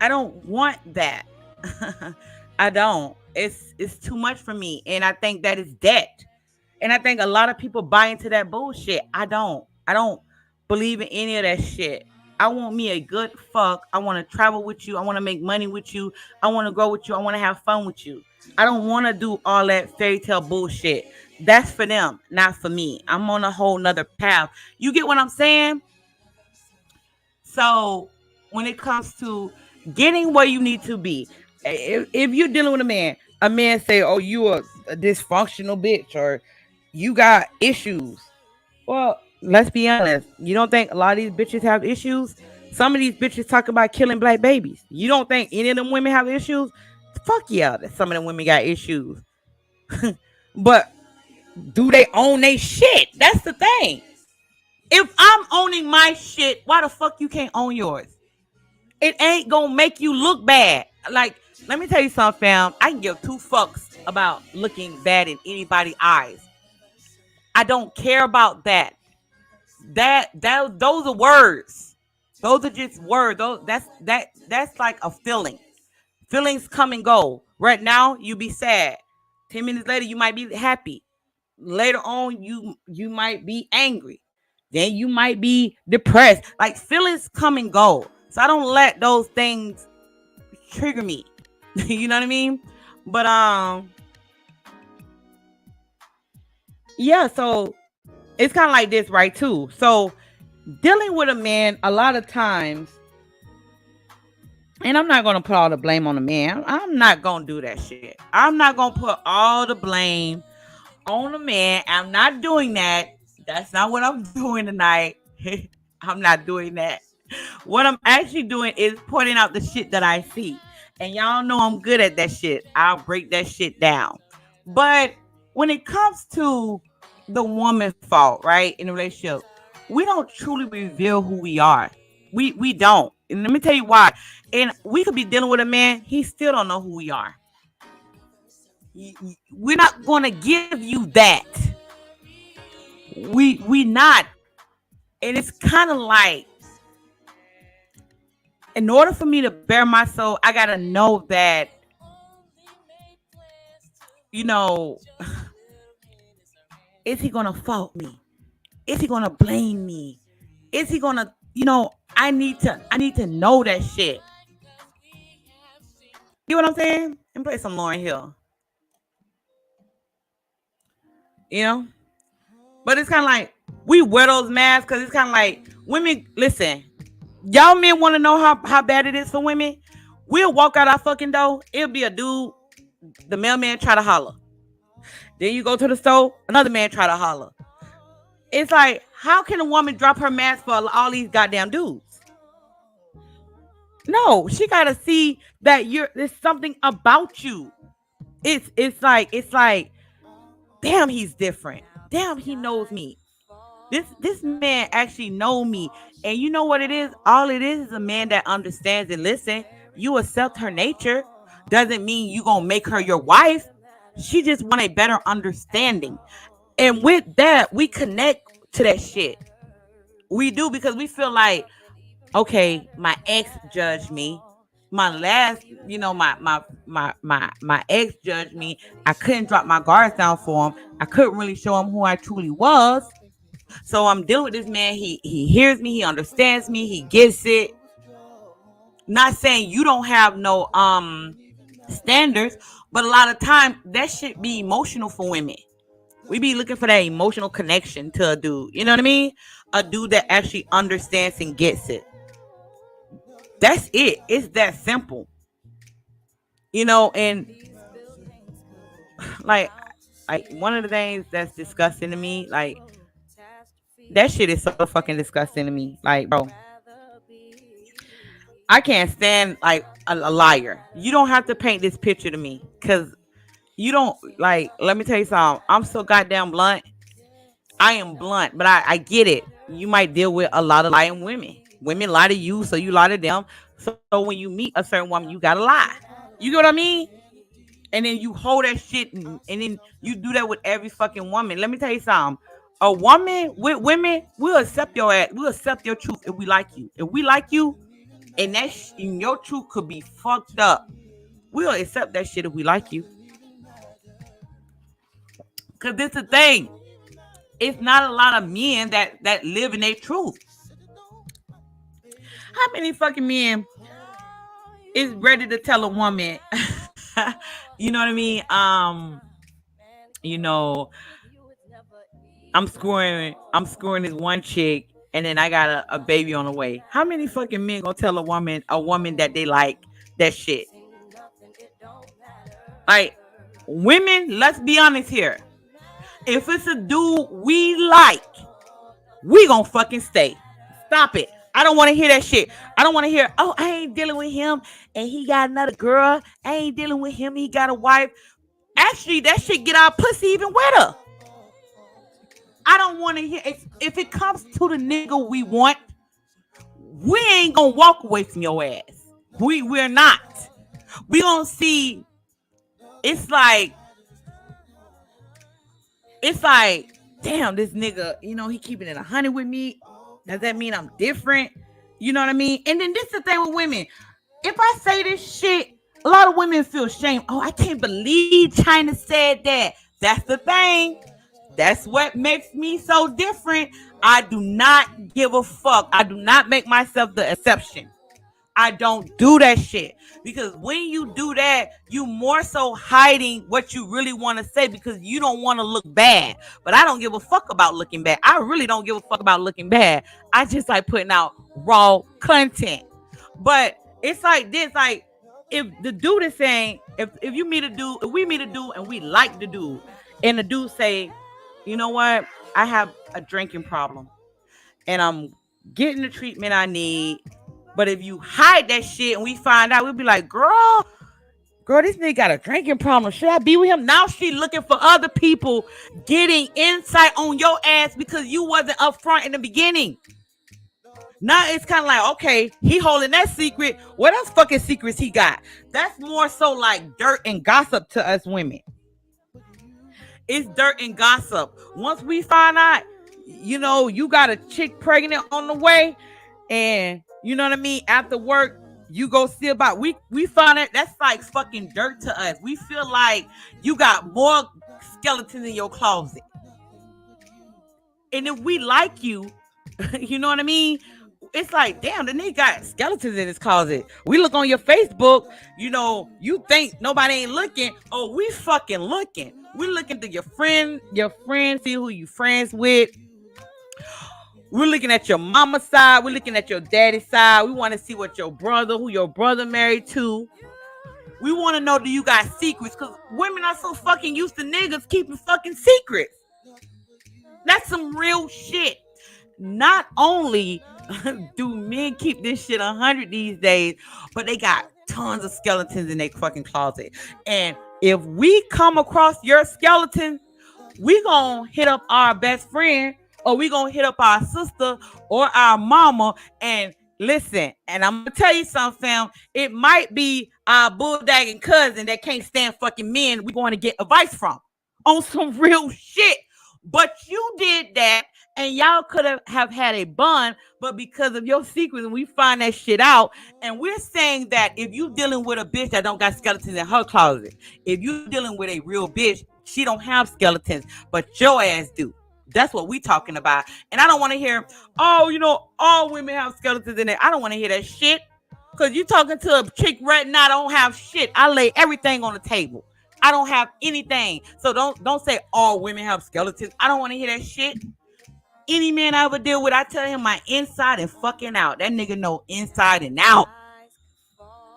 I don't want that. I don't. It's too much for me. And I think that is debt. And I think a lot of people buy into that bullshit. I don't. I don't believe in any of that shit. I want me a good fuck. I want to travel with you. I want to make money with you. I want to grow with you. I want to have fun with you. I don't want to do all that fairy tale bullshit. That's for them, not for me. I'm on a whole nother path. You get what I'm saying? So when it comes to getting where you need to be, if you're dealing with a man say, oh, you a dysfunctional bitch, or you got issues. Well, let's be honest. You don't think a lot of these bitches have issues? Some of these bitches talk about killing black babies. You don't think any of them women have issues? Fuck yeah, that some of them women got issues. But do they own their shit? That's the thing. If I'm owning my shit, why the fuck you can't own yours? It ain't gonna make you look bad. Like, let me tell you something, fam. I can give two fucks about looking bad in anybody's eyes. I don't care about that. Those are words. Those are just words. That's like a feeling. Feelings come and go. Right now, you be sad. 10 minutes later, you might be happy. Later on, you might be angry. Then you might be depressed. Like, feelings come and go. So I don't let those things trigger me. You know what I mean? But yeah, so it's kind of like this, right, too. So dealing with a man, a lot of times, and I'm not going to put all the blame on the man. I'm not going to do that shit. I'm not going to put all the blame on the man. I'm not doing that. That's not what I'm doing tonight. I'm not doing that. What I'm actually doing is pointing out the shit that I see. And y'all know I'm good at that shit. I'll break that shit down. But when it comes to the woman fault, right, in a relationship, we don't truly reveal who we are. We don't. And let me tell you why. And we could be dealing with a man, he still don't know who we are. We're not gonna give you that. We not. And it's kind of like, in order for me to bear my soul, I gotta know that, you know, is he gonna fault me? Is he gonna blame me? Is he gonna, I need to know that shit. You know what I'm saying? And play some Lauren Hill. You know? But it's kind of like we wear those masks because it's kind of like women. Listen, y'all men want to know how bad it is for women. We'll walk out our fucking door. It'll be a dude. The mailman try to holler. Then you go to the store. Another man try to holler. It's like, how can a woman drop her mask for all these goddamn dudes? No, she gotta see that there's something about you. It's like, damn, he's different. Damn, he knows me. This man actually know me. And you know what it is? All it is a man that understands and listen. You accept her nature. Doesn't mean you gonna make her your wife. She just want a better understanding. And with that, we connect to that shit. We do because we feel like, okay, my ex judged me. My last, my ex judged me. I couldn't drop my guards down for him. I couldn't really show him who I truly was. So I'm dealing with this man. He hears me. He understands me. He gets it. Not saying you don't have no standards, but a lot of time that shit be emotional for women. We be looking for that emotional connection to a dude. You know what I mean? A dude that actually understands and gets it. That's it. It's that simple. And like one of the things that's disgusting to me, like that shit is so fucking disgusting to me. Like, bro, I can't stand like a liar. You don't have to paint this picture to me because you don't like. Let me tell you something. I'm so goddamn blunt. I am blunt, but I get it. You might deal with a lot of lying women. Women lie to you, so you lie to them. So when you meet a certain woman, you gotta lie. You get what I mean? And then you hold that shit, and then you do that with every fucking woman. Let me tell you something. A woman with women, we'll accept your ass. We'll accept your truth if we like you. If we like you, and and your truth could be fucked up, we'll accept that shit if we like you. Cause this the thing. It's not a lot of men that live in their truth. How many fucking men is ready to tell a woman, you know what I mean? You know, I'm screwing this one chick, and then I got a baby on the way. How many fucking men gonna tell a woman that they like that shit? Like, women, let's be honest here. If it's a dude we like, we gonna fucking stay. Stop it. I don't want to hear that shit. I don't want to hear, oh, I ain't dealing with him and he got another girl. I ain't dealing with him. He got a wife. Actually, that shit get our pussy even wetter. I don't want to hear. If it comes to the nigga we want, we ain't gonna walk away from your ass. We're not. We gonna see. It's like, damn, this nigga, he keeping it 100 with me. Does that mean I'm different? You know what I mean? And then this is the thing with women. If I say this shit, a lot of women feel shame. Oh, I can't believe China said that. That's the thing. That's what makes me so different. I do not give a fuck. I do not make myself the exception. I don't do that shit. Because when you do that, you more so hiding what you really want to say because you don't want to look bad. But I don't give a fuck about looking bad. I really don't give a fuck about looking bad. I just like putting out raw content. But it's like this, like, if the dude is saying, if we meet a dude and we like the dude, and the dude say, you know what, I have a drinking problem and I'm getting the treatment I need, But if you hide that shit and we find out, we'll be like, girl, this nigga got a drinking problem. Should I be with him? Now she looking for other people getting insight on your ass because you wasn't upfront in the beginning. Now it's kind of like, okay, he holding that secret. What else fucking secrets he got? That's more so like dirt and gossip to us women. It's dirt and gossip. Once we find out, you got a chick pregnant on the way, and you know what I mean, after work, you go see about we find it. That's like fucking dirt to us. We feel like you got more skeletons in your closet. And if we like you, you know what I mean? It's like, damn, the nigga got skeletons in his closet. We look on your Facebook, you think nobody ain't looking. Oh, we fucking looking. We looking to your friends, see who you friends with. We're looking at your mama's side. We're looking at your daddy's side. We want to see who your brother married to. We want to know, do you got secrets? Because women are so fucking used to niggas keeping fucking secrets. That's some real shit. Not only do men keep this shit 100 these days, but they got tons of skeletons in their fucking closet. And if we come across your skeleton, we gonna hit up our best friend, or we gonna hit up our sister or our mama and listen. And I'm gonna tell you something, fam. It might be our bulldagging cousin that can't stand fucking men we going to get advice from on some real shit. But you did that, and y'all could have had a bond, but because of your secrets, and we find that shit out, and we're saying that if you dealing with a bitch that don't got skeletons in her closet, if you dealing with a real bitch, she don't have skeletons, but your ass do. That's what we talking about. And I don't want to hear, all women have skeletons in it. I don't want to hear that shit. Because you talking to a chick right now, I don't have shit. I lay everything on the table. I don't have anything. So don't say all women have skeletons. I don't want to hear that shit. Any man I ever deal with, I tell him my inside and fucking out. That nigga know inside and out.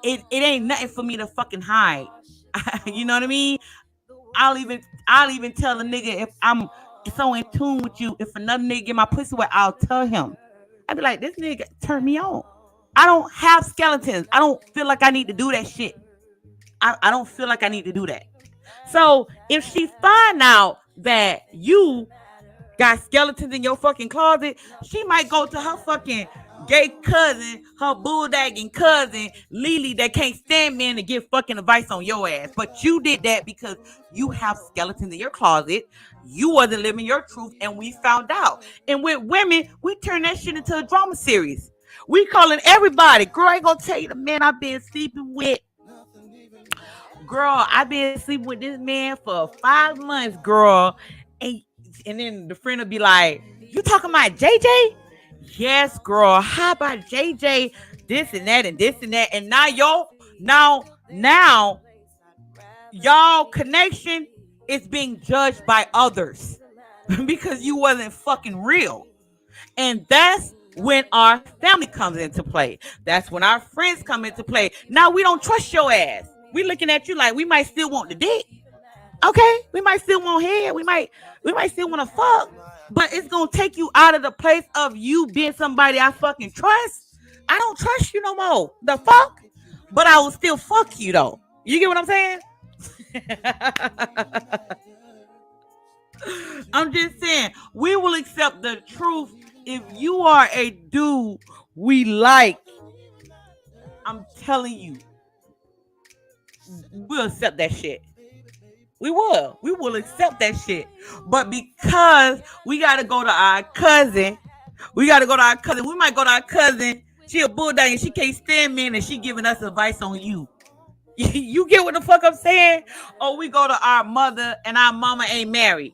It ain't nothing for me to fucking hide. You know what I mean? I'll even tell a nigga if I'm so in tune with you. If another nigga get my pussy wet, I'll tell him. I'd be like, this nigga turn me on. I don't have skeletons. I don't feel like I need to do that shit. I don't feel like I need to do that. So if she find out that you got skeletons in your fucking closet, she might go to her fucking gay cousin, her bulldagging cousin, Lily, that can't stand men to give fucking advice on your ass. But you did that because you have skeletons in your closet. You wasn't living your truth, and we found out. And with women, we turn that shit into a drama series. We calling everybody. Girl, I ain't gonna tell you the man I've been sleeping with. Girl, I've been sleeping with this man for 5 months, girl. And then the friend will be like, you talking about JJ? Yes, girl. How about JJ? This and that and this and that. And now y'all connection is being judged by others because you wasn't fucking real. And that's when our family comes into play. That's when our friends come into play. Now we don't trust your ass. We looking at you like we might still want the dick. Okay, we might still want head. We might still want to fuck, but it's gonna take you out of the place of you being somebody I fucking trust. I don't trust you no more. The fuck? But I will still fuck you though. You get what I'm saying? I'm just saying, we will accept the truth if you are a dude we like. I'm telling you, we'll accept that shit. We will accept that shit. But because we gotta go to our cousin, we might go to our cousin. She a bulldog and she can't stand men, and she giving us advice on you. You get what the fuck I'm saying? Or we go to our mother, and our mama ain't married.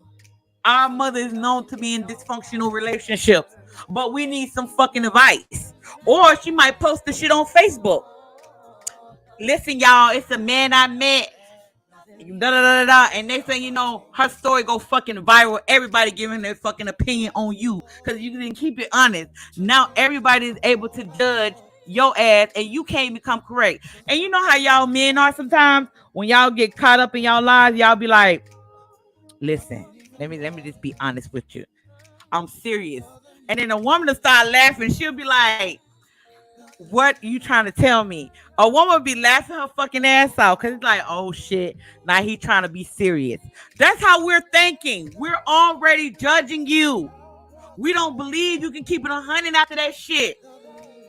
Our mother is known to be in dysfunctional relationships, but we need some fucking advice. Or she might post the shit on Facebook. Listen, y'all, it's a man I met. Da, da, da, da, and next thing you know, her story go fucking viral. Everybody giving their fucking opinion on you because you didn't keep it honest. Now everybody is able to judge your ass, and you can't become correct. And you know how y'all men are sometimes when y'all get caught up in y'all lives. Y'all be like, "Listen, let me just be honest with you. I'm serious." And then a woman will start laughing. She'll be like, What you trying to tell me? A woman be laughing her fucking ass off because it's like, oh shit, now he trying to be serious. That's how we're thinking. We're already judging you. We don't believe you can keep it 100 after that shit.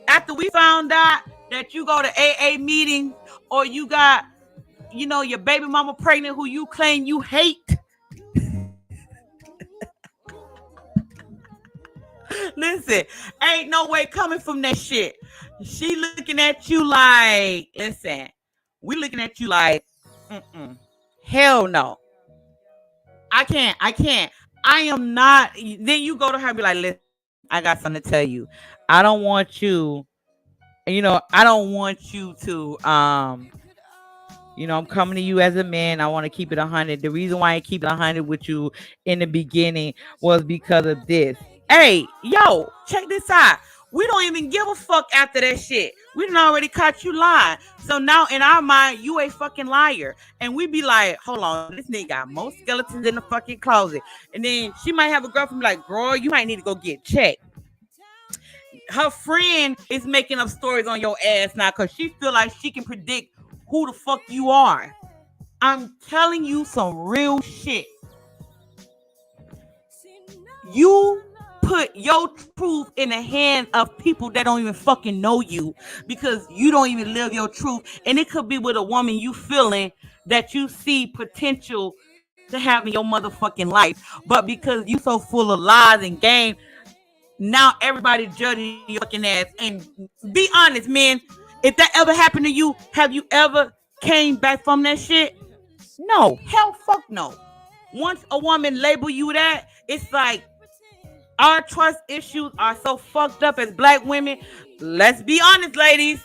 After we found out that you go to AA meetings or you got, your baby mama pregnant who you claim you hate. Listen, ain't no way coming from that shit. She looking at you like, listen, we looking at you like, hell no. I can't. I am not. Then you go to her and be like, listen, I got something to tell you. I don't want you, I don't want you to, I'm coming to you as a man. I want to keep it 100. The reason why I keep it 100 with you in the beginning was because of this. Hey, yo, check this out. We don't even give a fuck after that shit. We done already caught you lying. So now in our mind, you a fucking liar. And we be like, hold on, this nigga got more skeletons in the fucking closet. And then she might have a girlfriend be like, girl, you might need to go get checked. Her friend is making up stories on your ass now because she feel like she can predict who the fuck you are. I'm telling you some real shit. You put your truth in the hands of people that don't even fucking know you because you don't even live your truth. And it could be with a woman you feeling that you see potential to have in your motherfucking life. But because you so full of lies and game, now everybody judging your fucking ass. And be honest, man, if that ever happened to you, have you ever came back from that shit? No. Hell fuck no. Once a woman label you that, it's like our trust issues are so fucked up as black women. Let's be honest, ladies.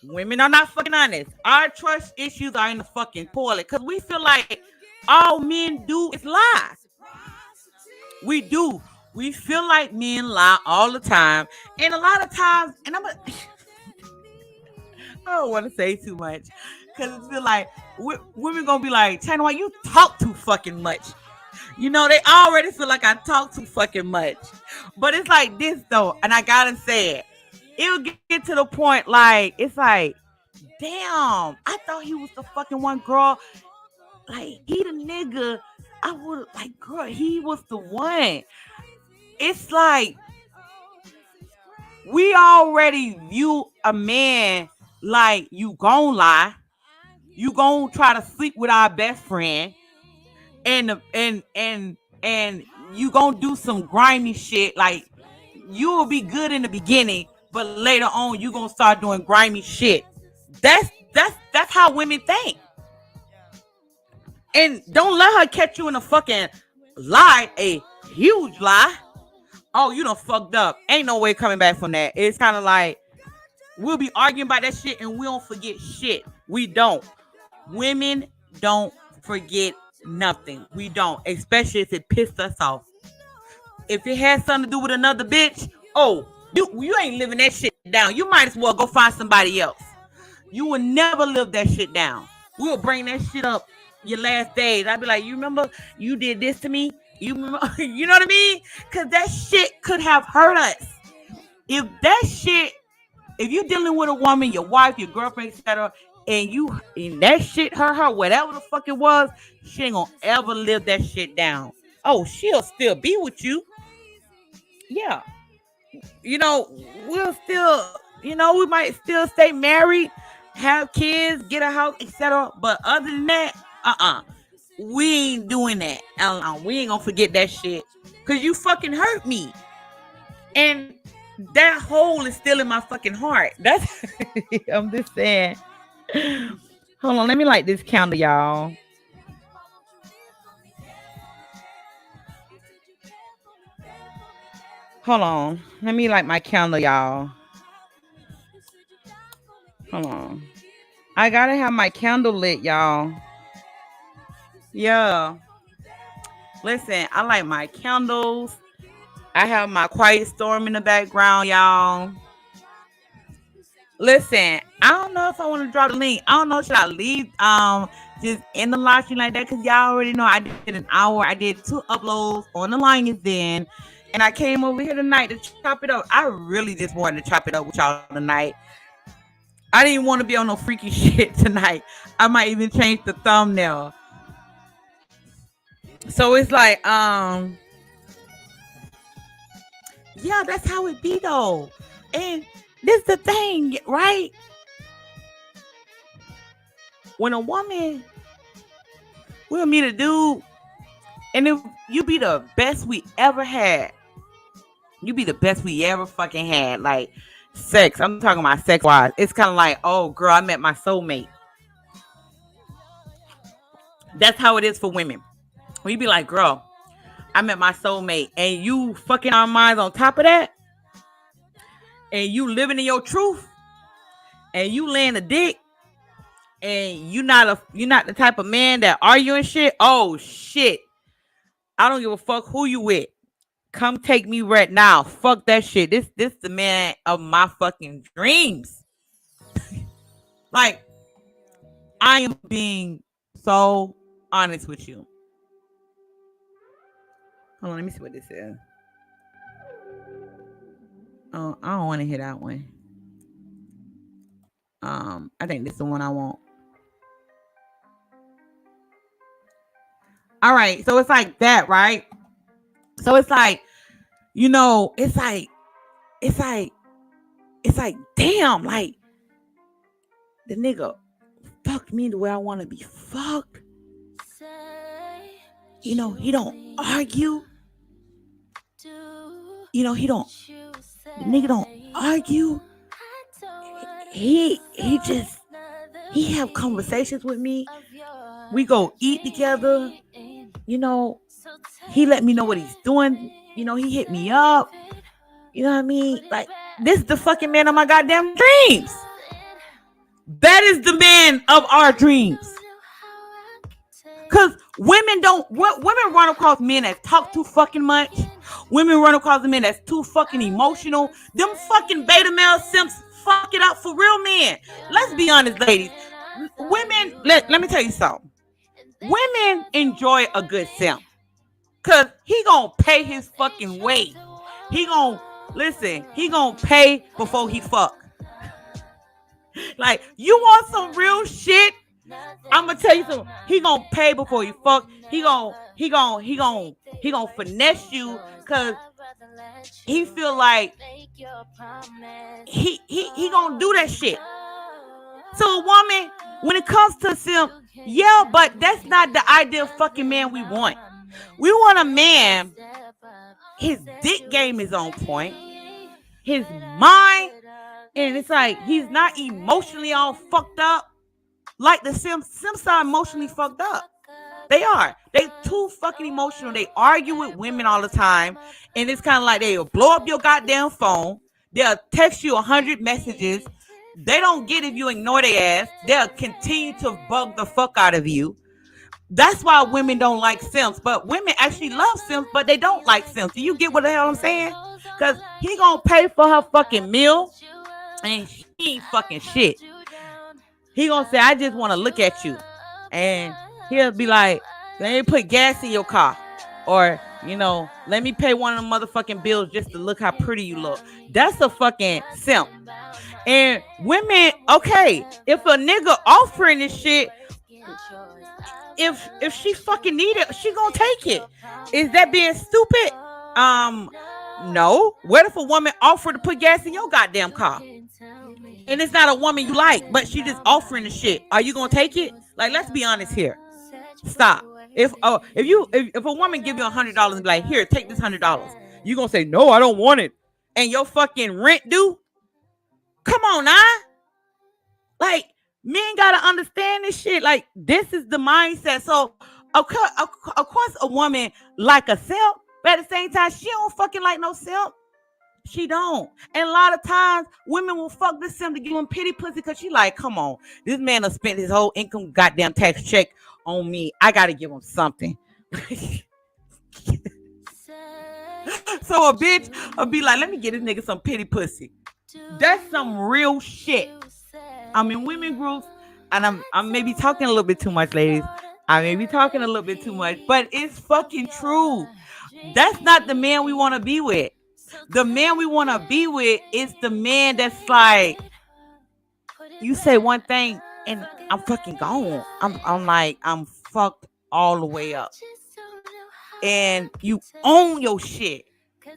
Women are not fucking honest. Our trust issues are in the fucking toilet because we feel like all men do is lie. We do. We feel like men lie all the time. And a lot of times, and I don't want to say too much because it feel like women gonna be like, China, why you talk too fucking much? They already feel like I talk too fucking much. But it's like this though, and I gotta say it. It'll get to the point like it's like, damn, I thought he was the fucking one, girl. Like he the nigga. I would like, girl, he was the one. It's like we already view a man like you gon' lie, you gon' try to sleep with our best friend, and you gonna do some grimy shit. Like you will be good in the beginning, but later on you gonna start doing grimy shit. That's how women think. And don't let her catch you in a fucking lie, a huge lie. Oh, you done fucked up. Ain't no way coming back from that. It's kind of like we'll be arguing about that shit and we don't forget shit. We don't. Women don't forget nothing. We don't. Especially if it pissed us off. If it has something to do with another bitch, oh, you ain't living that shit down. You might as well go find somebody else. You will never live that shit down. We'll bring that shit up your last days. I'd be like, you remember you did this to me? You remember, you know what I mean? Because that shit could have hurt us. If that shit, if you're dealing with a woman, your wife, your girlfriend, etc., and that shit hurt her, whatever the fuck it was, she ain't gonna ever live that shit down. Oh, she'll still be with you. Yeah. We'll still, we might still stay married, have kids, get a house, etc. But other than that, we ain't doing that. We ain't gonna forget that shit. Cause you fucking hurt me. And that hole is still in my fucking heart. That's I'm just saying. Hold on, let me light this candle, y'all. Hold on. Let me light my candle, y'all. Hold on. I gotta have my candle lit, y'all. Yeah. Listen, I like my candles. I have my quiet storm in the background, y'all. Listen, I don't know if I want to drop the link. I don't know, should I leave just in the live stream like that? Because y'all already know I did an hour. I did 2 uploads on the Lions Den. And I came over here tonight to chop it up. I really just wanted to chop it up with y'all tonight. I didn't want to be on no freaky shit tonight. I might even change the thumbnail. So it's like, yeah, that's how it be though. And this the thing, right? When a woman will meet a dude, and if you be the best we ever had, you be the best we ever fucking had. Like sex, I'm talking about sex wise. It's kind of like, oh girl, I met my soulmate. That's how it is for women. We be like, girl, I met my soulmate, and you fucking our minds on top of that, and you living in your truth, and you laying a dick, and you're not the type of man that argue and shit. Oh shit, I don't give a fuck who you with. Come take me right now. Fuck that shit. This the man of my fucking dreams. Like, I am being so honest with you. Hold on, let me see what this is. Oh, I don't want to hear that one. I think this is the one I want. All right, so it's like that, right? So it's like, you know, it's like, damn, like the nigga fucked me the way I want to be fucked. You know, he don't argue. You know, the nigga don't argue. He have conversations with me. We go eat together. You know, he let me know what he's doing. You know, he hit me up. You know what I mean? Like, this is the fucking man of my goddamn dreams. That is the man of our dreams. Cause women run across men that talk too fucking much. Women run across men that's too fucking emotional. Them fucking beta male simps fuck it up for real men. Let's be honest, ladies. Women, let me tell you something. Women enjoy a good simp. Cause he gonna pay his fucking way. He gonna pay before he fuck. Like, you want some real shit? I'm gonna tell you something. He gonna pay before he fuck. He gonna finesse you, cause he feel like he gonna do that shit. So a woman, when it comes to simp, yeah, but that's not the ideal fucking man we want. We want a man, his dick game is on point, his mind, and it's like he's not emotionally all fucked up. Like the Simps are emotionally fucked up. They are. They too fucking emotional. They argue with women all the time. And it's kind of like they'll blow up your goddamn phone. They'll text you 100 messages. They don't get if you ignore their ass. They'll continue to bug the fuck out of you. That's why women don't like simps. But women actually love simps, but they don't like simps. Do you get what the hell I'm saying? Because he gonna pay for her fucking meal. And she ain't fucking shit. He gonna say, I just want to look at you. And he'll be like, let me put gas in your car. Or, you know, let me pay one of the motherfucking bills just to look how pretty you look. That's a fucking simp. And women, okay, if a nigga offering this shit, if she fucking need it, she gonna take it. Is that being stupid? No. What if a woman offered to put gas in your goddamn car? And it's not a woman you like, but she just offering the shit. Are you gonna take it? Like, let's be honest here. Stop. If a woman give you $100 and be like, here, take this $100, you gonna say, no, I don't want it. And your fucking rent due? Come on now. Like, men gotta understand this shit. Like, this is the mindset. So of course a woman like a simp, but at the same time, she don't fucking like no simp. She don't. And a lot of times, women will fuck this simp to give him pity pussy because she like, come on, this man has spent his whole income goddamn tax check on me. I got to give him something. So a bitch will be like, let me get this nigga some pity pussy. That's some real shit. I'm in women groups, and I'm maybe talking a little bit too much, ladies. I may be talking a little bit too much, but it's fucking true. That's not the man we want to be with. The man we want to be with is the man that's like, you say one thing and I'm fucking gone. I'm like, I'm fucked all the way up. And you own your shit.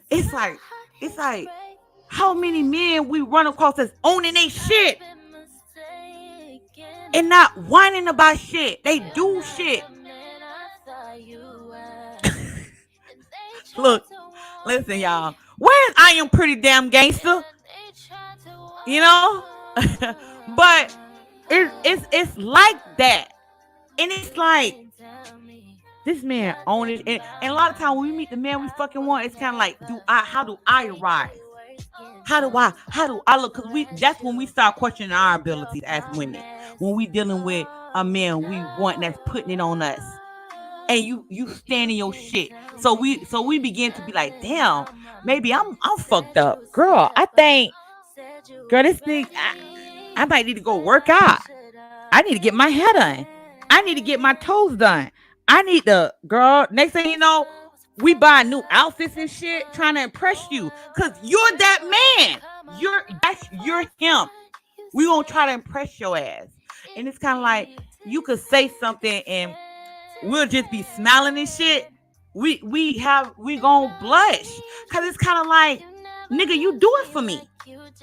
It's like, it's like, how many men we run across that's owning their shit and not whining about shit. They do shit. Look, listen, y'all. Where's I am pretty damn gangster? You know? But it's like that. And it's like this man own it. And a lot of times when we meet the man we fucking want, it's kind of like, how do I rise? How do I look? Because that's when we start questioning our abilities as women. When we dealing with a man we want that's putting it on us. And you stand in your shit. So we begin to be like, damn, maybe I'm fucked up. Girl, I think, girl, this thing, I might need to go work out. I need to get my hair done. I need to get my toes done. I need to, girl, next thing you know, we buy new outfits and shit trying to impress you. Cause you're that man. You're him. We gonna try to impress your ass. And it's kind of like you could say something and we'll just be smiling and shit. We gonna blush. Cause it's kind of like, nigga, you do it for me.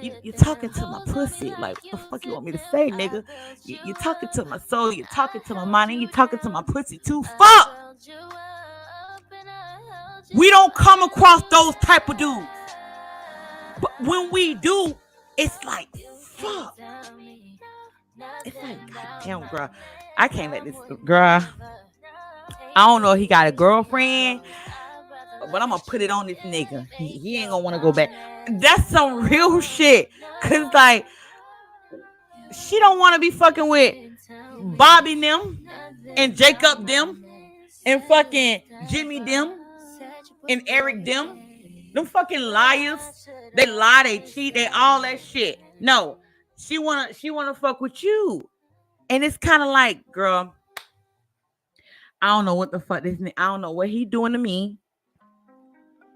You talking to my pussy. Like, what the fuck you want me to say, nigga? You talking to my soul. You talking to my mind. And you talking to my pussy too. Fuck. We don't come across those type of dudes. But when we do, it's like, fuck. It's like, goddamn, girl. I can't let this, girl. I don't know if he got a girlfriend, but I'm gonna put it on this nigga. He ain't gonna want to go back. That's some real shit. Cause like, she don't want to be fucking with Bobby them and Jacob them and fucking Jimmy them and Eric them. Them fucking liars. They lie, they cheat, they all that shit. No, she wanna fuck with you. And it's kind of like, girl, I don't know what the fuck this. I don't know what he doing to me.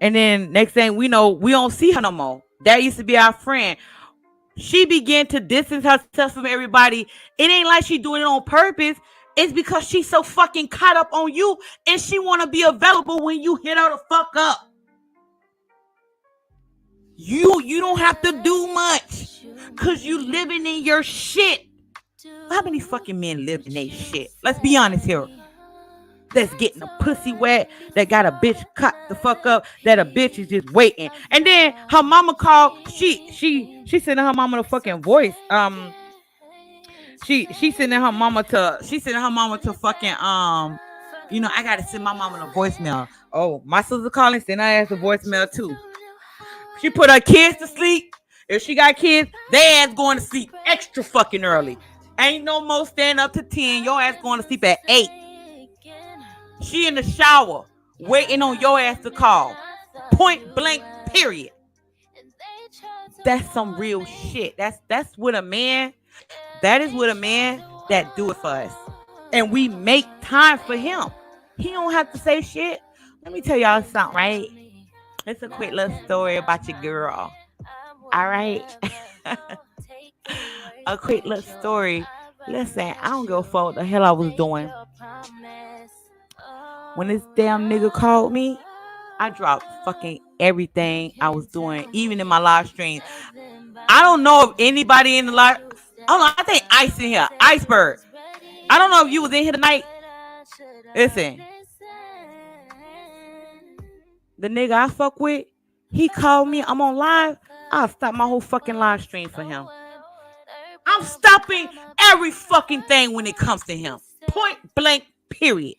And then next thing we know, we don't see her no more. That used to be our friend. She began to distance herself from everybody. It ain't like she doing it on purpose. It's because she's so fucking caught up on you and she want to be available when you hit her the fuck up. You don't have to do much because you living in your shit. How many fucking men live in their shit? Let's be honest here. That's getting a pussy wet, that got a bitch cut the fuck up, that a bitch is just waiting. And then her mama called, she sending her mama the fucking voice. She sending her mama to fucking I gotta send my mama the voicemail. Oh, my sister calling, send her ass a voicemail too. She put her kids to sleep. If she got kids, they ass going to sleep extra fucking early. Ain't no more stand up to 10. Your ass going to sleep at 8. She in the shower, waiting on your ass to call. Point blank, period. That's some real shit. That's what a man, that is what a man that do it for us. And we make time for him. He don't have to say shit. Let me tell y'all something, right? It's a quick little story about your girl. All right? A quick little story. Listen, I don't give a fuck what the hell I was doing. When this damn nigga called me, I dropped fucking everything I was doing, even in my live stream. I don't know if anybody in the live. I think Ice in here. Iceberg. I don't know if you was in here tonight. Listen. The nigga I fuck with, he called me. I'm on live. I'll stop my whole fucking live stream for him. I'm stopping every fucking thing when it comes to him. Point blank, period.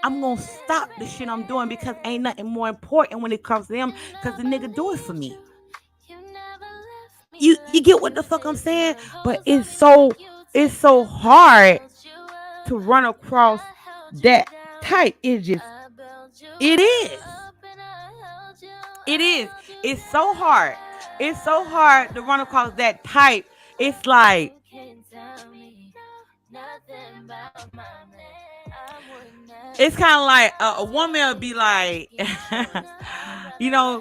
I'm going to stop the shit I'm doing because ain't nothing more important when it comes to him because the nigga do it for me. You get what the fuck I'm saying? But it's so hard to run across that type. It is. It's so hard. It's so hard to run across that type. It's like, It's kind of like a woman will be like,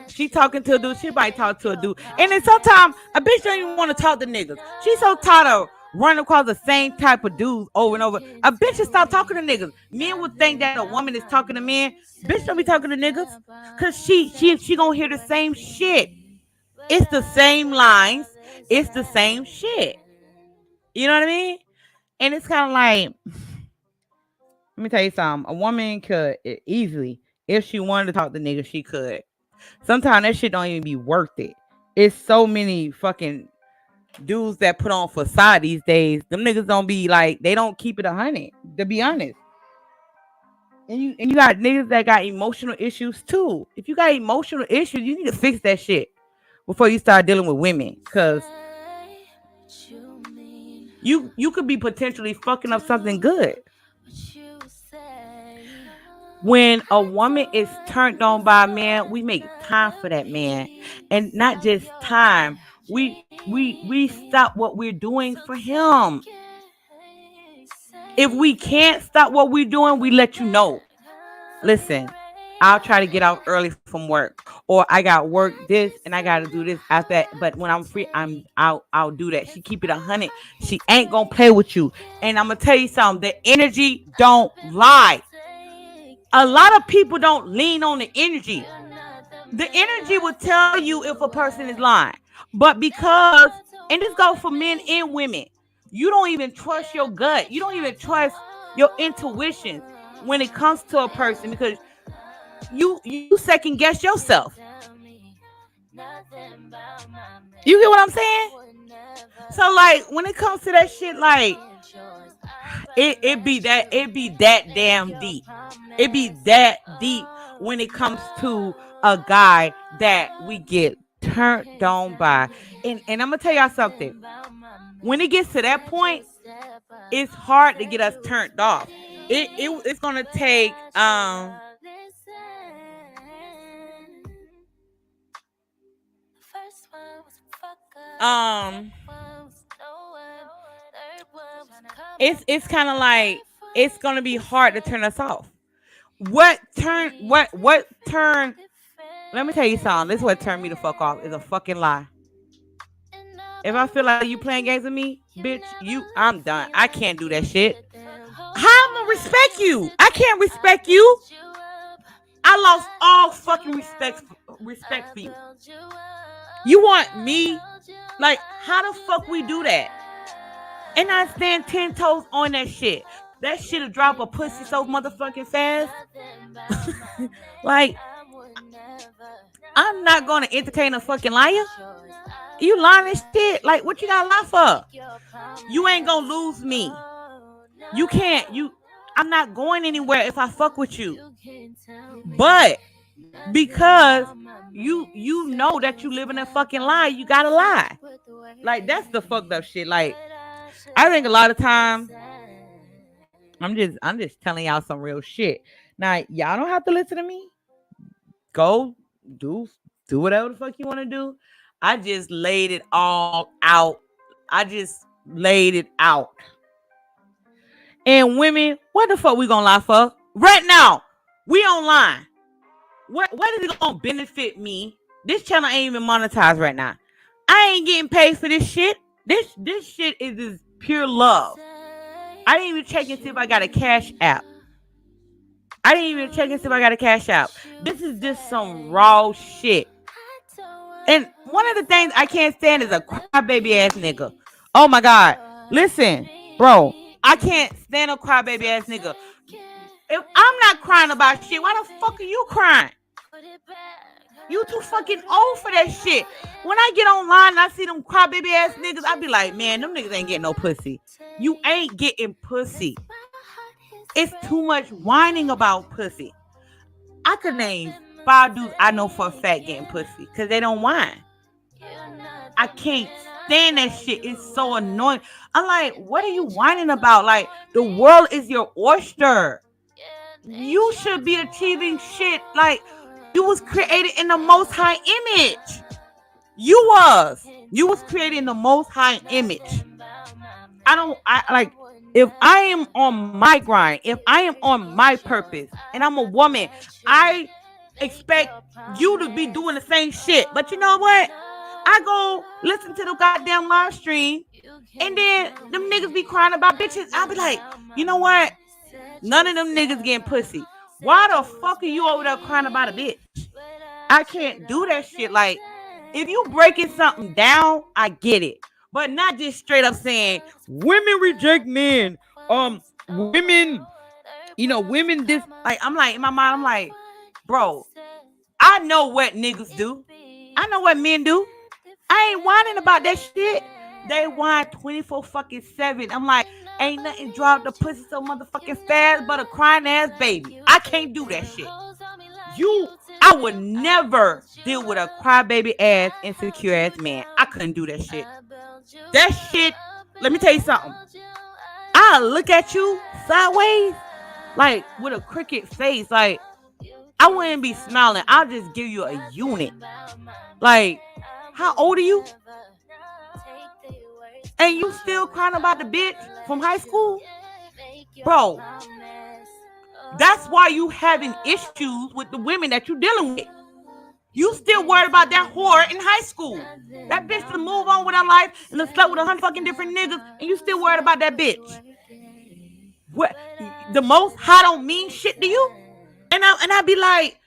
she talking to a dude. She might talk to a dude, and then sometimes a bitch don't even want to talk to niggas. She's so tired of running across the same type of dudes over and over. A bitch should stop talking to niggas. Men would think that a woman is talking to men. Bitch don't be talking to niggas, cause she gonna hear the same shit. It's the same lines. It's the same shit. You know what I mean? And it's kind of like, let me tell you something. A woman could easily, if she wanted to talk to niggas, she could. Sometimes that shit don't even be worth it. It's so many fucking dudes that put on facade these days. Them niggas don't be like, they don't keep it 100, to be honest. And you got niggas that got emotional issues too. If you got emotional issues, you need to fix that shit before you start dealing with women. Cause you could be potentially fucking up something good. When a woman is turned on by a man, we make time for that man. And not just time. We stop what we're doing for him. If we can't stop what we're doing, we let you know. Listen, I'll try to get out early from work, or I got work this and I gotta do this after that. But when I'm free, I'll do that. She keep it 100. She ain't gonna play with you. And I'm gonna tell you something. The energy don't lie. A lot of people don't lean on the energy. The energy will tell you if a person is lying. But because, and this goes for men and women, you don't even trust your gut. You don't even trust your intuition when it comes to a person, because you second guess yourself. You get what I'm saying? So like when it comes to that shit, like it be that damn deep. It be that deep when it comes to a guy that we get turned on by. And I'm gonna tell y'all something. When it gets to that point, it's hard to get us turned off. It's gonna take it's kind of like it's gonna be hard to turn us off. What turn? Let me tell you something. This is what turned me the fuck off. Is a fucking lie. If I feel like you playing games with me, bitch, I'm done. I can't do that shit. How am I gonna respect you? I can't respect you. I lost all fucking respect for you. You want me? Like, how the fuck we do that? And I stand 10 toes on that shit. That shit'll drop a pussy so motherfucking fast. Like, I'm not gonna entertain a fucking liar. You lying this shit. Like, what you gotta lie for? You ain't gonna lose me. You can't. I'm not going anywhere if I fuck with you. But because you know that you live in a fucking lie, you gotta lie. Like, that's the fucked up shit. Like, I think a lot of times I'm just telling y'all some real shit. Now, y'all don't have to listen to me. Go do whatever the fuck you want to do. I just laid it all out. I just laid it out. And women, what the fuck we gonna lie for? Right now, we online. What is it gonna benefit me? This channel ain't even monetized right now. I ain't getting paid for this shit. This shit is just pure love. I didn't even check and see if I got a cash app. This is just some raw shit. And one of the things I can't stand is a crybaby ass nigga. Oh my God. Listen, bro. I can't stand a crybaby ass nigga. If I'm not crying about shit, why the fuck are you crying? You too fucking old for that shit. When I get online and I see them crybaby ass niggas, I be like, man, them niggas ain't getting no pussy. You ain't getting pussy. It's too much whining about pussy. I could name 5 dudes I know for a fact getting pussy because they don't whine. I can't stand that shit. It's so annoying. I'm like, what are you whining about? Like, the world is your oyster. You should be achieving shit. Like, you was created in the most high image. You was created in the most high image. If I am on my grind, if I am on my purpose, and I'm a woman, I expect you to be doing the same shit. But you know what? I go listen to the goddamn live stream, and then them niggas be crying about bitches. I'll be like, you know what? None of them niggas getting pussy. Why the fuck are you over there crying about a bitch? I can't do that shit. Like, if you breaking something down, I get it. But not just straight up saying women reject men. Women, women this. Like, I'm like, in my mind, I'm like, bro, I know what niggas do. I know what men do. I ain't whining about that shit. They whine 24 fucking 7. I'm like, ain't nothing drop the pussy so motherfucking fast but a crying ass baby. I can't do that shit. I would never deal with a crybaby ass, insecure ass man. I couldn't do that shit. That shit, let me tell you something. I'll look at you sideways, like with a cricket face. Like, I wouldn't be smiling. I'll just give you a unit. Like, how old are you? And you still crying about the bitch from high school? Bro, that's why you having issues with the women that you dealing with. You still worried about that whore in high school. That bitch to move on with her life and to slept with 100 fucking different niggas, and you still worried about that bitch. What? The most high don't mean shit to you? And I be like,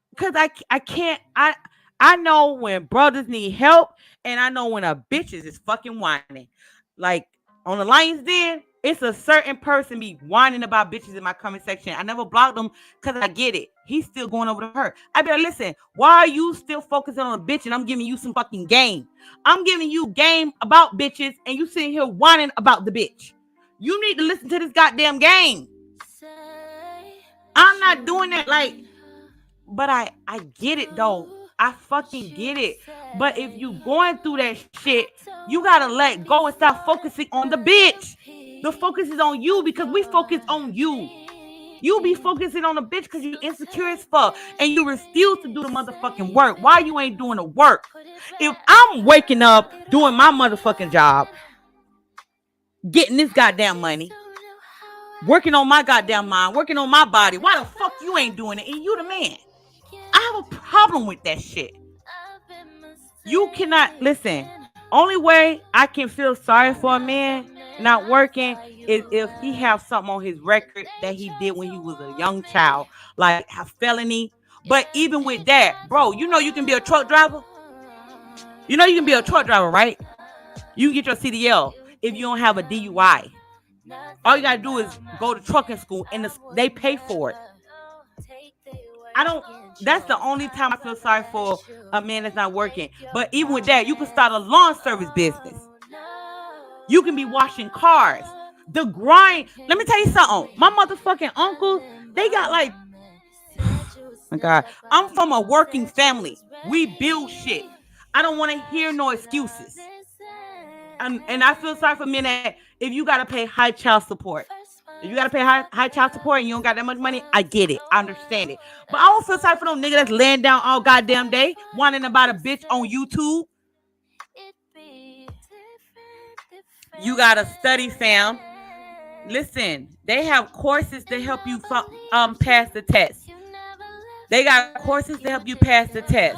because I can't, I know when brothers need help, and I know when a bitches is fucking whining. Like, on the Lions Den, it's a certain person be whining about bitches in my comment section. I never blocked them because I get it. He's still going over to her. I be like, listen, why are you still focusing on a bitch and I'm giving you some fucking game? I'm giving you game about bitches and you sitting here whining about the bitch. You need to listen to this goddamn game. I'm not doing that. Like, but I get it though. I fucking get it. But if you going through that shit, you gotta let go and stop focusing on the bitch. The focus is on you because we focus on you. You be focusing on the bitch because you insecure as fuck and you refuse to do the motherfucking work. Why you ain't doing the work? If I'm waking up doing my motherfucking job, getting this goddamn money, working on my goddamn mind, working on my body, why the fuck you ain't doing it? And you the man. I have a problem with that shit. You cannot listen. Only way I can feel sorry for a man not working is if he have something on his record that he did when he was a young child, like a felony. But even with that, bro, you know you can be a truck driver. You know you can be a truck driver, right? You can get your CDL if you don't have a DUI. All you gotta do is go to trucking school and they pay for it. That's the only time I feel sorry for a man that's not working. But even with that, you can start a lawn service business. You can be washing cars. The grind. Let me tell you something. My motherfucking uncles, they got like, my God, I'm from a working family. We build shit. I don't want to hear no excuses. And I feel sorry for men that if you got to pay high child support, if you got to pay high child support and you don't got that much money, I get it. I understand it. But I don't feel sorry for no nigga that's laying down all goddamn day whining about a bitch on YouTube. You got to study, fam. Listen, they have courses to help you pass the test. They got courses to help you pass the test.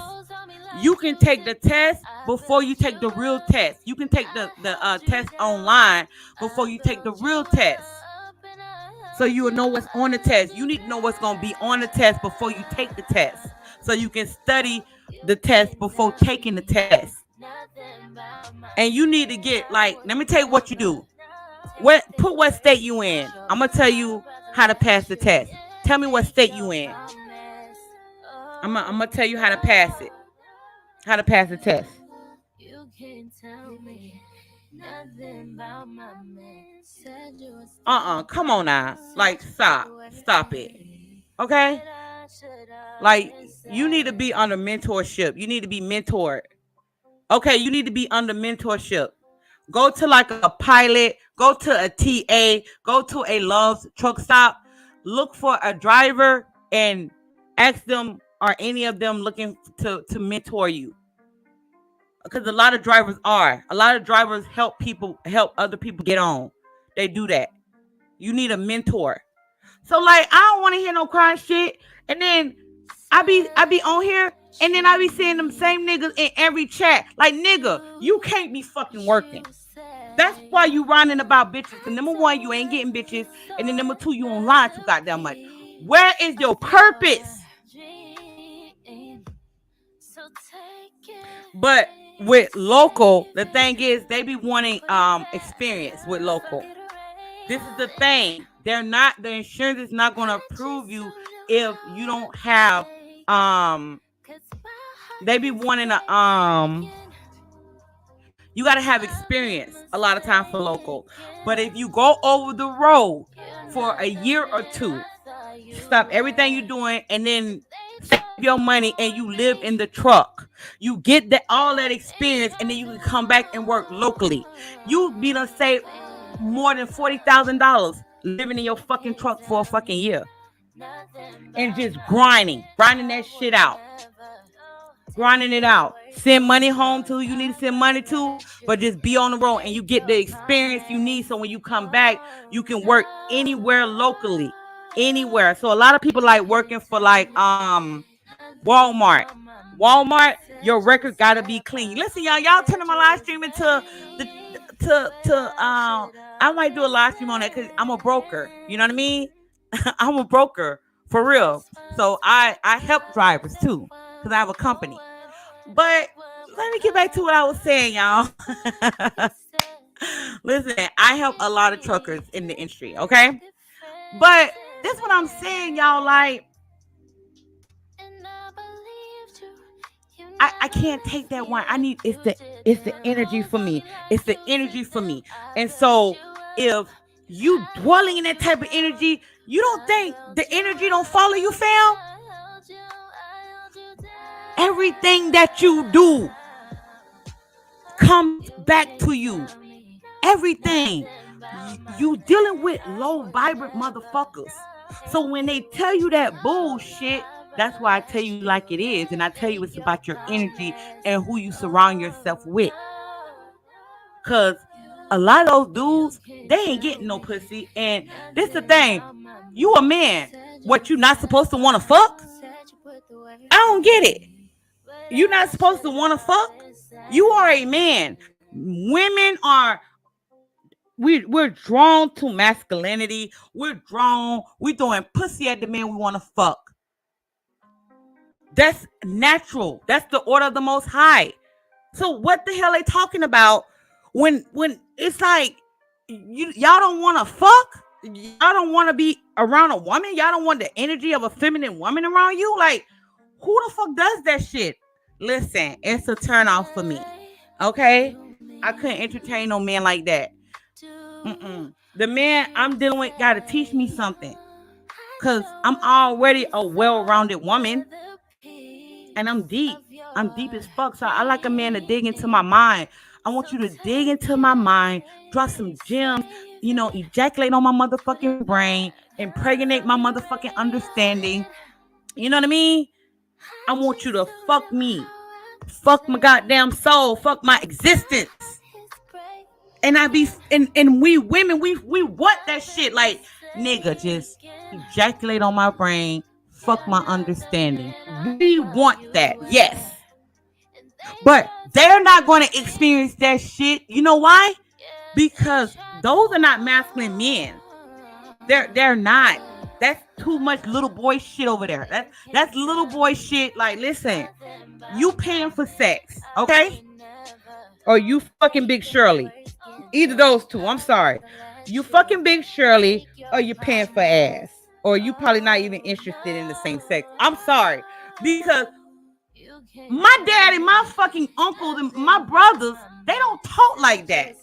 You can take the test before you take the real test. You can take the test online before you take the real test. So you will know what's on the test. You need to know what's going to be on the test before you take the test. So you can study the test before taking the test. And you need to get, like, let me tell you what you do. Put what state you in. I'm going to tell you how to pass the test. Tell me what state you in. I'm going to tell you how to pass it. How to pass the test. Come on now. Like, stop it. Okay? Like, you need to be under mentorship. You need to be mentored. Okay, you need to be under mentorship. Go to like a pilot, go to a TA, go to a Love's truck stop, look for a driver and ask them, are any of them looking to mentor you? Because a lot of drivers help other people get on. They do that. You need a mentor. So like I don't want to hear no crying shit. And then I be on here and then I be seeing them same niggas in every chat. Like nigga, you can't be fucking working. That's why you running about bitches. And number one, you ain't getting bitches. And then number two, you online too goddamn much. Where is your purpose? But with local, the thing is they be wanting experience with local. This is the thing. The insurance is not gonna approve you if you don't have they be wanting to you gotta have experience a lot of time for local. But if you go over the road for a year or two, stop everything you're doing and then save your money and you live in the truck. You get that all that experience and then you can come back and work locally. You be done save more than $40,000 living in your fucking truck for a fucking year. And just grinding that shit out. Grinding it out. Send money home to who you need to send money to, but just be on the road and you get the experience you need so when you come back, you can work anywhere locally. Anywhere. So a lot of people like working for like Walmart. Walmart, your record gotta be clean. Listen, y'all turning my live stream into the I might do a live stream on that because I'm a broker. You know what I mean? I'm a broker for real. So I help drivers too because I have a company. But let me get back to what I was saying, y'all. Listen, I help a lot of truckers in the industry, okay? But that's what I'm saying, y'all. Like, I can't take that one. It's the energy for me. It's the energy for me. And so if you dwelling in that type of energy, you don't think the energy don't follow you, fam? Everything that you do comes back to you. Everything. You dealing with low vibrant motherfuckers. So when they tell you that bullshit, that's why I tell you like it is. And I tell you it's about your energy and who you surround yourself with. Because a lot of those dudes, they ain't getting no pussy. And this the thing. You a man. What, you not supposed to want to fuck? I don't get it. You not supposed to want to fuck? You are a man. Women are... We're drawn to masculinity. We're doing pussy at the man we want to fuck. That's natural. That's the order of the Most High. So what the hell are they talking about when it's like y'all don't want to fuck? Y'all don't want to be around a woman? Y'all don't want the energy of a feminine woman around you? Like, who the fuck does that shit? Listen, it's a turn off for me. Okay? I couldn't entertain no man like that. The man I'm dealing with got to teach me something. Because I'm already a well-rounded woman. And I'm deep. I'm deep as fuck. So I like a man to dig into my mind. I want you to dig into my mind, drop some gems, ejaculate on my motherfucking brain, impregnate my motherfucking understanding. You know what I mean? I want you to fuck me. Fuck my goddamn soul. Fuck my existence. And we women, we want that shit. Like, nigga, just ejaculate on my brain. Fuck my understanding. We want that, yes. But they're not going to experience that shit. You know why? Because those are not masculine men. They're not. That's too much little boy shit over there. That's little boy shit. Like, listen, you paying for sex, okay? Or you fucking Big Shirley. Either those two. I'm sorry. You fucking Big Shirley, or you paying for ass. Or you probably not even interested in the same sex. I'm sorry. Because my dad and my fucking uncles and my brothers, they don't talk like that.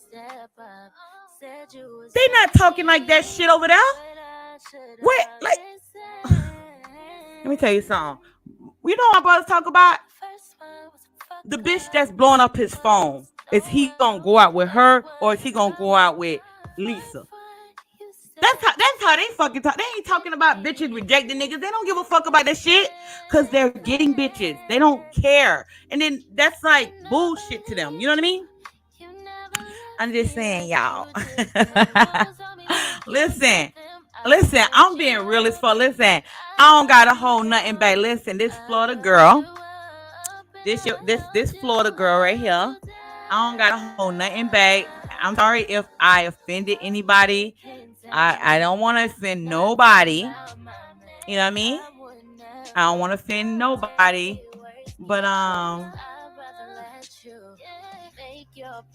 They not talking like that shit over there. Wait, like, let me tell you something. You know what my brothers talk about? The bitch that's blowing up his phone. Is he gonna go out with her or is he gonna go out with Lisa? That's how they fucking talk. They ain't talking about bitches rejecting niggas. They don't give a fuck about that shit because they're getting bitches. They don't care. And then that's like bullshit to them. You know what I mean? I'm just saying, y'all. listen, listen. I'm being real as fuck. Listen, I don't gotta hold nothing back. Listen, this Florida girl, this Florida girl right here. I don't gotta hold nothing back. I'm sorry if I offended anybody. I don't want to offend nobody. You know what I mean? I don't want to offend nobody. But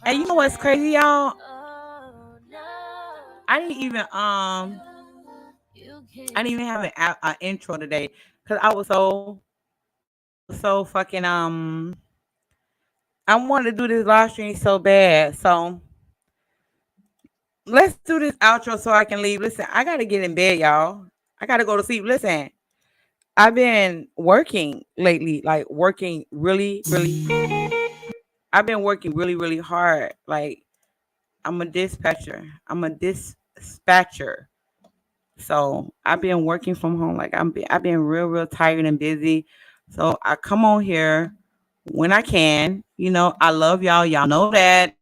and you know what's crazy, y'all? I didn't even I didn't even have an intro today because I was so fucking I wanted to do this live stream so bad. So let's do this outro so I can leave. Listen, I gotta get in bed, y'all. I gotta go to sleep. Listen, I've been working lately, like working really, really. I've been working really, really hard. Like I'm a dispatcher. I'm a dispatcher. So I've been working from home. Like I've been real, real tired and busy. So I come on here when I can. You know, I love y'all. Y'all know that.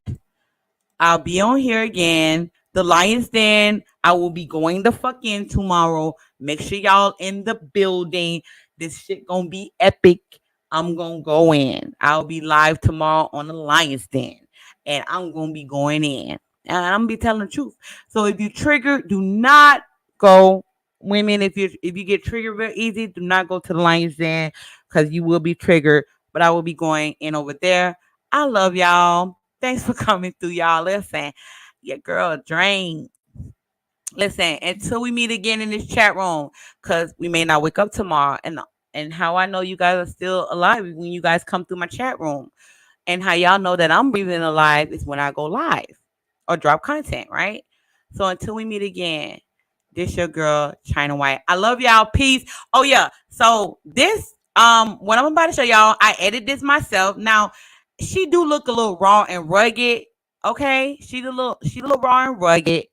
I'll be on here again. The Lions Den. I will be going the fuck in tomorrow. Make sure y'all in the building. This shit gonna be epic. I'm gonna go in. I'll be live tomorrow on the Lions Den. And I'm gonna be going in. And I'm gonna be telling the truth. So if you trigger, do not go. Women, if you get triggered real easy, do not go to the Lions Den because you will be triggered. But I will be going in over there. I love y'all. Thanks for coming through, y'all. Listen, your girl drained. Listen, until we meet again in this chat room, because we may not wake up tomorrow. And how I know you guys are still alive when you guys come through my chat room. And how y'all know that I'm breathing alive is when I go live or drop content, right? So until we meet again, this your girl, China White. I love y'all. Peace. Oh yeah. So this what I'm about to show y'all, I edited this myself. Now, she do look a little raw and rugged. Okay? She's a little raw and rugged.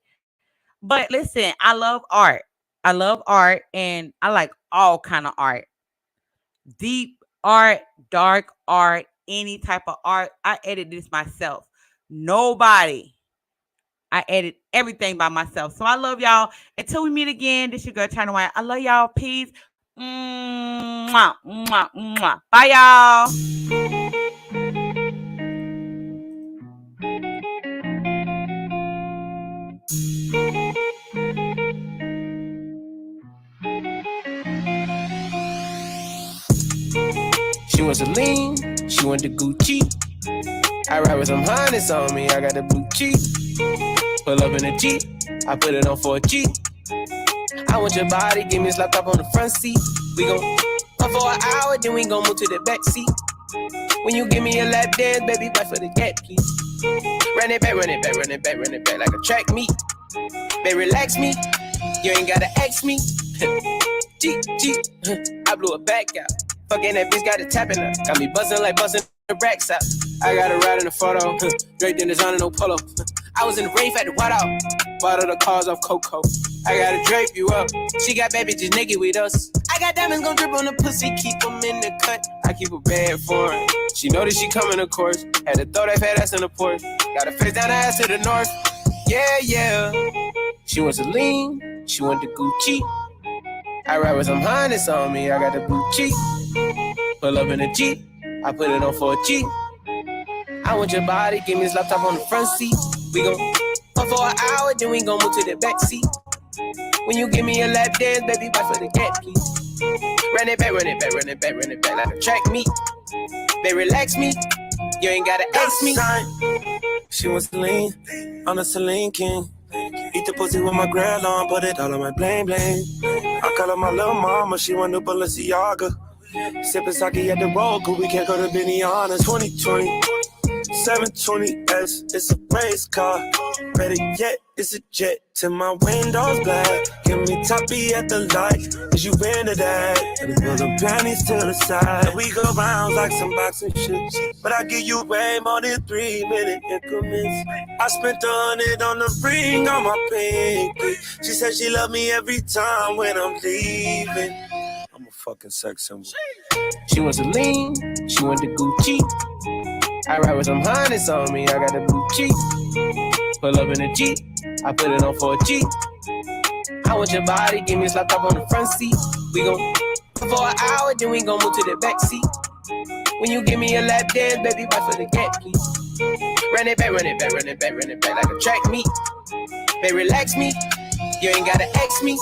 But listen, I love art. I love art and I like all kind of art. Deep art, dark art, any type of art. I edit this myself. Nobody. I edit everything by myself. So I love y'all. Until we meet again, this your girl China White. I love y'all. Peace. Mwah, mwah, mwah. Bye, y'all. She wants to lean, she want the Gucci. I ride with some harness on me, I got the blue cheek. Pull up in a Jeep, I put it on for a Jeep. I want your body, give me a slap top on the front seat. We gon' fuck for an hour, then we gon' move to the back seat. When you give me a lap dance, baby, fight for the gap, please. Run it back, run it back, run it back, run it back like a track meet. Baby, relax me, you ain't gotta ask me. G, I blew it back out. Fucking that bitch got it tapping up. Got me buzzing like buzzing the racks out. I got a ride in the photo, draped in designer, no polo. I was in the rave at the white out. Bought all the cars off Coco. I gotta drape you up. She got bad bitches naked with us. I got diamonds gon' drip on the pussy, keep them in the cut. I keep a bad for her. She know that she coming, of course. Had to throw that fat ass in the porch. Got her face down, her ass to the north. Yeah. She wants to lean, she want the Gucci. I ride with some harness on me, I got the blue cheek. Pull up in a Jeep, I put it on for a Jeep. I want your body, give me this laptop on the front seat. We gon' fuck for an hour, then we gon' move to the back seat. When you give me a lap dance, baby, fight for the gap, please. Run it back, run it back, run it back, run it back like a track meet. Baby, relax me, you ain't gotta ask me. She wants to lean on a Celine King. Eat the pussy with my grill on, put it all on my bling bling. I call her my little mama, she want the Balenciaga. Sippin' sake at the road, cause we can't go to Benihana. 2020, 720S, it's a race car. Better yet, it's a jet till my windows black. Give me toppy at the lights, is you into that? And pull the panties to the side. We go rounds like some boxing shit, but I give you way more than 3-minute increments. I spent 100 on the ring on my pinky. She said she love me every time when I'm leaving. I'm a fucking sex symbol. She wants to lean, she want the Gucci. I ride with some hundreds on me, I got the blue cheek. Pull up in a Jeep, I put it on for a G. I want your body, give me a slap top on the front seat. We gon' for an hour, then we gon' move to the back seat. When you give me a lap dance, baby, bite for the gap, please. Run it back, run it back, run it back, run it back like a track meet. Baby, relax me, you ain't gotta ask me.